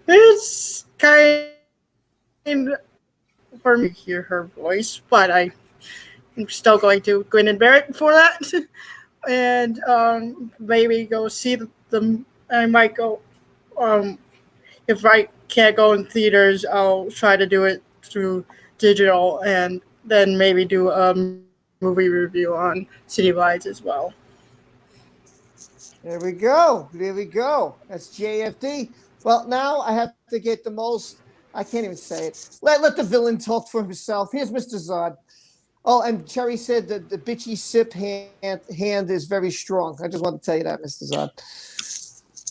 it's kind of for me to hear her voice, but I'm still going to grin and bear it for that. And maybe go see them. I might go. If I can't go in theaters, I'll try to do it through digital, and then maybe do a movie review on City of Lights as well. There we go. That's JFD. Well, now I have to get the most. I can't even say it. Let the villain talk for himself. Here's Mr. Zod. Oh, and Cherry said that the bitchy sip hand is very strong. I just want to tell you that, Mr. Zod.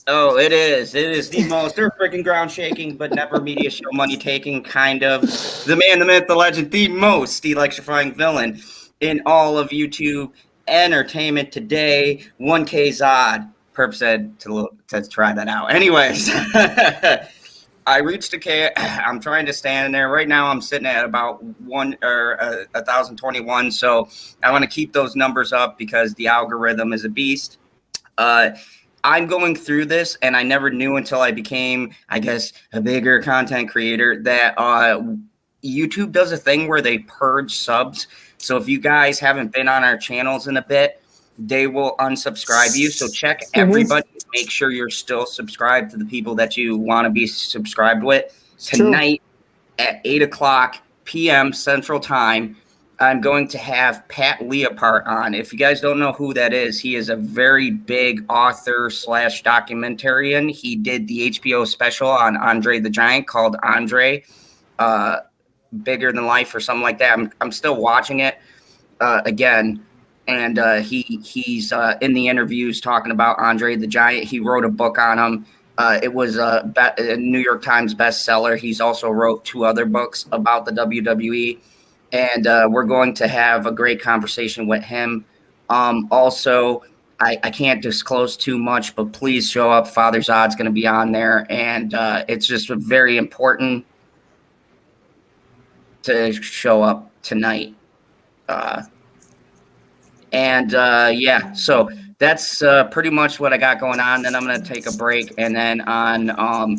Oh, it is. It is the most earth-breaking, ground-shaking, but never media show money-taking kind of the man, the myth, the legend, the most electrifying villain in all of YouTube entertainment today. 1K Zod. Perp said to try that out. Anyways, I reached a K. I'm trying to stand there. Right now I'm sitting at about 1,021. So I want to keep those numbers up because the algorithm is a beast. I'm going through this, and I never knew until I became, I guess, a bigger content creator that YouTube does a thing where they purge subs. So if you guys haven't been on our channels in a bit, they will unsubscribe you. So check everybody. Make sure you're still subscribed to the people that you want to be subscribed with. Tonight at 8 p.m. Central Time, I'm going to have Pat Leopart on. If you guys don't know who that is, he is a very big author / documentarian. He did the HBO special on Andre the Giant called Andre, Bigger Than Life or something like that. I'm still watching it again. And he's in the interviews talking about Andre the Giant. He wrote a book on him. It was a New York Times bestseller. He's also wrote 2 other books about the WWE. And we're going to have a great conversation with him. Also, I can't disclose too much, but please show up. Father Zod's going to be on there. And it's just very important to show up tonight. Yeah, so that's pretty much what I got going on. Then I'm going to take a break. And then on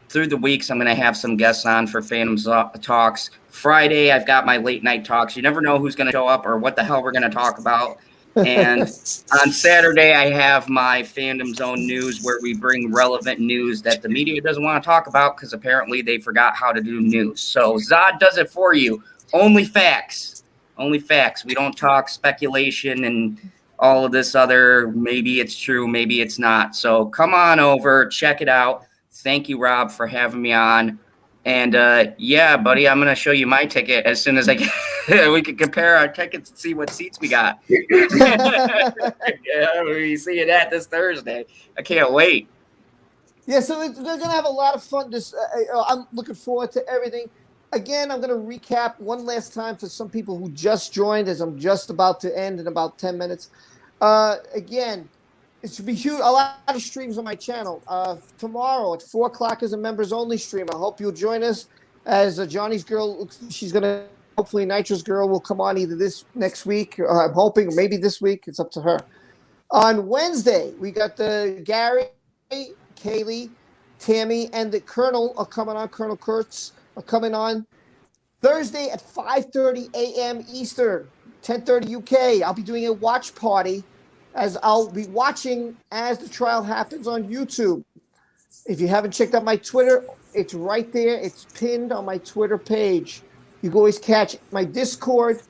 through the weeks, I'm going to have some guests on for Phantom Talks. Friday, I've got my late night talks. You never know who's going to show up or what the hell we're going to talk about. And on Saturday, I have my Fandom Zone news where we bring relevant news that the media doesn't want to talk about because apparently they forgot how to do news. So Zod does it for you. Only facts. Only facts. We don't talk speculation and all of this other, maybe it's true, maybe it's not. So come on over, check it out. Thank you, Rob, for having me on. And yeah, buddy, I'm going to show you my ticket as soon as I get. We can compare our tickets and see what seats we got. Yeah, we see that this Thursday. I can't wait. Yeah, so we're going to have a lot of fun. I'm looking forward to everything. Again, I'm going to recap one last time for some people who just joined as I'm just about to end in about 10 minutes. Again, it should be huge. A lot of streams on my channel. Tomorrow at 4 o'clock is a members only stream. I hope you'll join us. As Johnny's girl, she's going to, hopefully Nitro's girl will come on either this next week. I'm hoping, or maybe this week. It's up to her. On Wednesday, we got the Gary, Kaylee, Tammy, and the Colonel are coming on. Colonel Kurtz are coming on. Thursday at 5:30 a.m. Eastern, 10:30 UK. I'll be doing a watch party as I'll be watching as the trial happens on YouTube. If you haven't checked out my Twitter, it's right there. It's pinned on my Twitter page. You can always catch my Discord.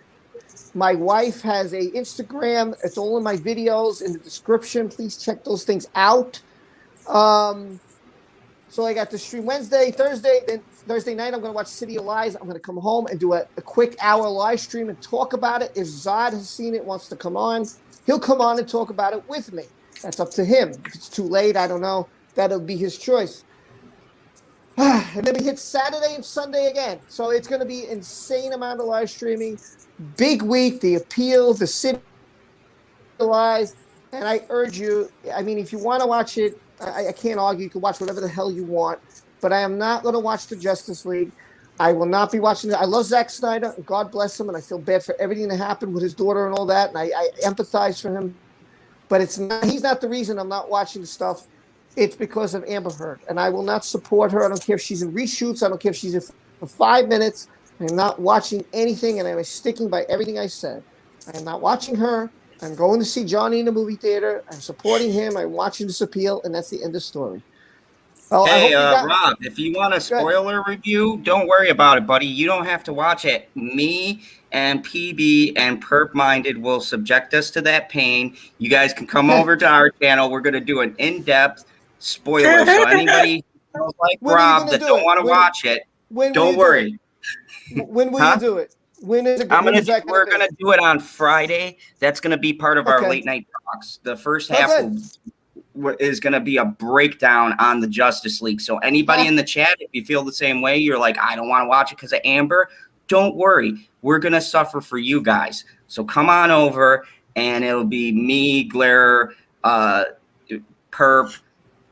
My wife has a Instagram. It's all in my videos in the description. Please check those things out. So I got the stream Wednesday, Thursday, then Thursday night I'm going to watch City of Lies. I'm going to come home and do a quick hour live stream and talk about it. If Zod has seen it, wants to come on, he'll come on and talk about it with me. That's up to him. If it's too late, I don't know. That'll be his choice. And then we hit Saturday and Sunday again. So it's going to be insane amount of live streaming. Big week, the appeal, the City of Lies. And I urge you, I mean, if you want to watch it, I can't argue. You can watch whatever the hell you want. But I am not going to watch the Justice League. I will not be watching it. I love Zack Snyder. God bless him. And I feel bad for everything that happened with his daughter and all that. And I empathize for him. But he's not the reason I'm not watching the stuff. It's because of Amber Heard. And I will not support her. I don't care if she's in reshoots. I don't care if she's in for 5 minutes. I am not watching anything. And I am sticking by everything I said. I am not watching her. I'm going to see Johnny in the movie theater. I'm supporting him. I'm watching this appeal. And that's the end of the story. Oh, Hey, Rob, if you want a spoiler review, don't worry about it, buddy. You don't have to watch it. Me and PB and Perp Minded will subject us to that pain. You guys can come over to our channel. We're going to do an in-depth spoiler. So anybody like Rob that don't want to watch it, don't worry. When will you do it? When is it? We're going to do it on Friday. That's going to be part of our late night talks. The first half is going to be a breakdown on the Justice League. So anybody in the chat, if you feel the same way, you're like, I don't want to watch it because of Amber, don't worry. We're going to suffer for you guys. So come on over, and it'll be me, Glare, Perp,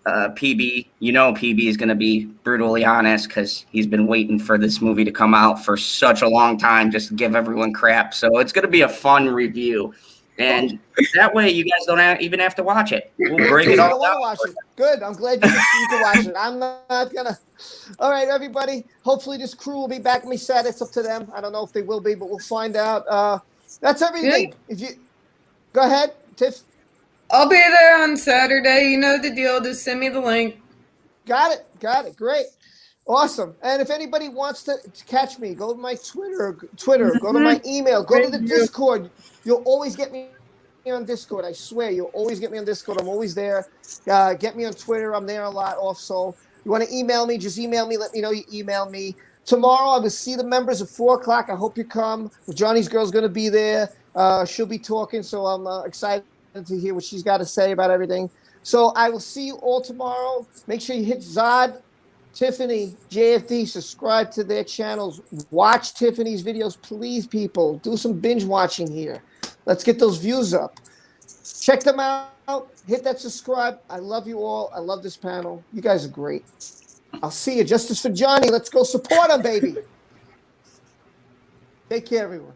PB. You know PB is going to be brutally honest because he's been waiting for this movie to come out for such a long time just to give everyone crap. So it's going to be a fun review. And that way, you guys don't even have to watch it. We'll break it all down. Watch it. Good. I'm glad you can watch it. I'm not gonna. All right, everybody. Hopefully, this crew will be back. Me sad. It's up to them. I don't know if they will be, but we'll find out. That's everything. If you go ahead, Tiff. I'll be there on Saturday. You know the deal. Just send me the link. Got it. Great. Awesome. And if anybody wants to catch me, go to my Twitter, go to my email, go to the Discord. You'll always get me on Discord. I swear, you'll always get me on Discord. I'm always there. Get me on Twitter. I'm there a lot also. You want to email me, just email me. Let me know you email me. Tomorrow, I will see the members at 4 o'clock. I hope you come. Johnny's girl's going to be there. She'll be talking, so I'm excited to hear what she's got to say about everything. So I will see you all tomorrow. Make sure you hit Zod, Tiffany, JFD, subscribe to their channels. Watch Tiffany's videos, please, people. Do some binge watching here. Let's get those views up. Check them out. Hit that subscribe. I love you all. I love this panel. You guys are great. I'll see you. Justice for Johnny. Let's go support him, baby. Take care, everyone.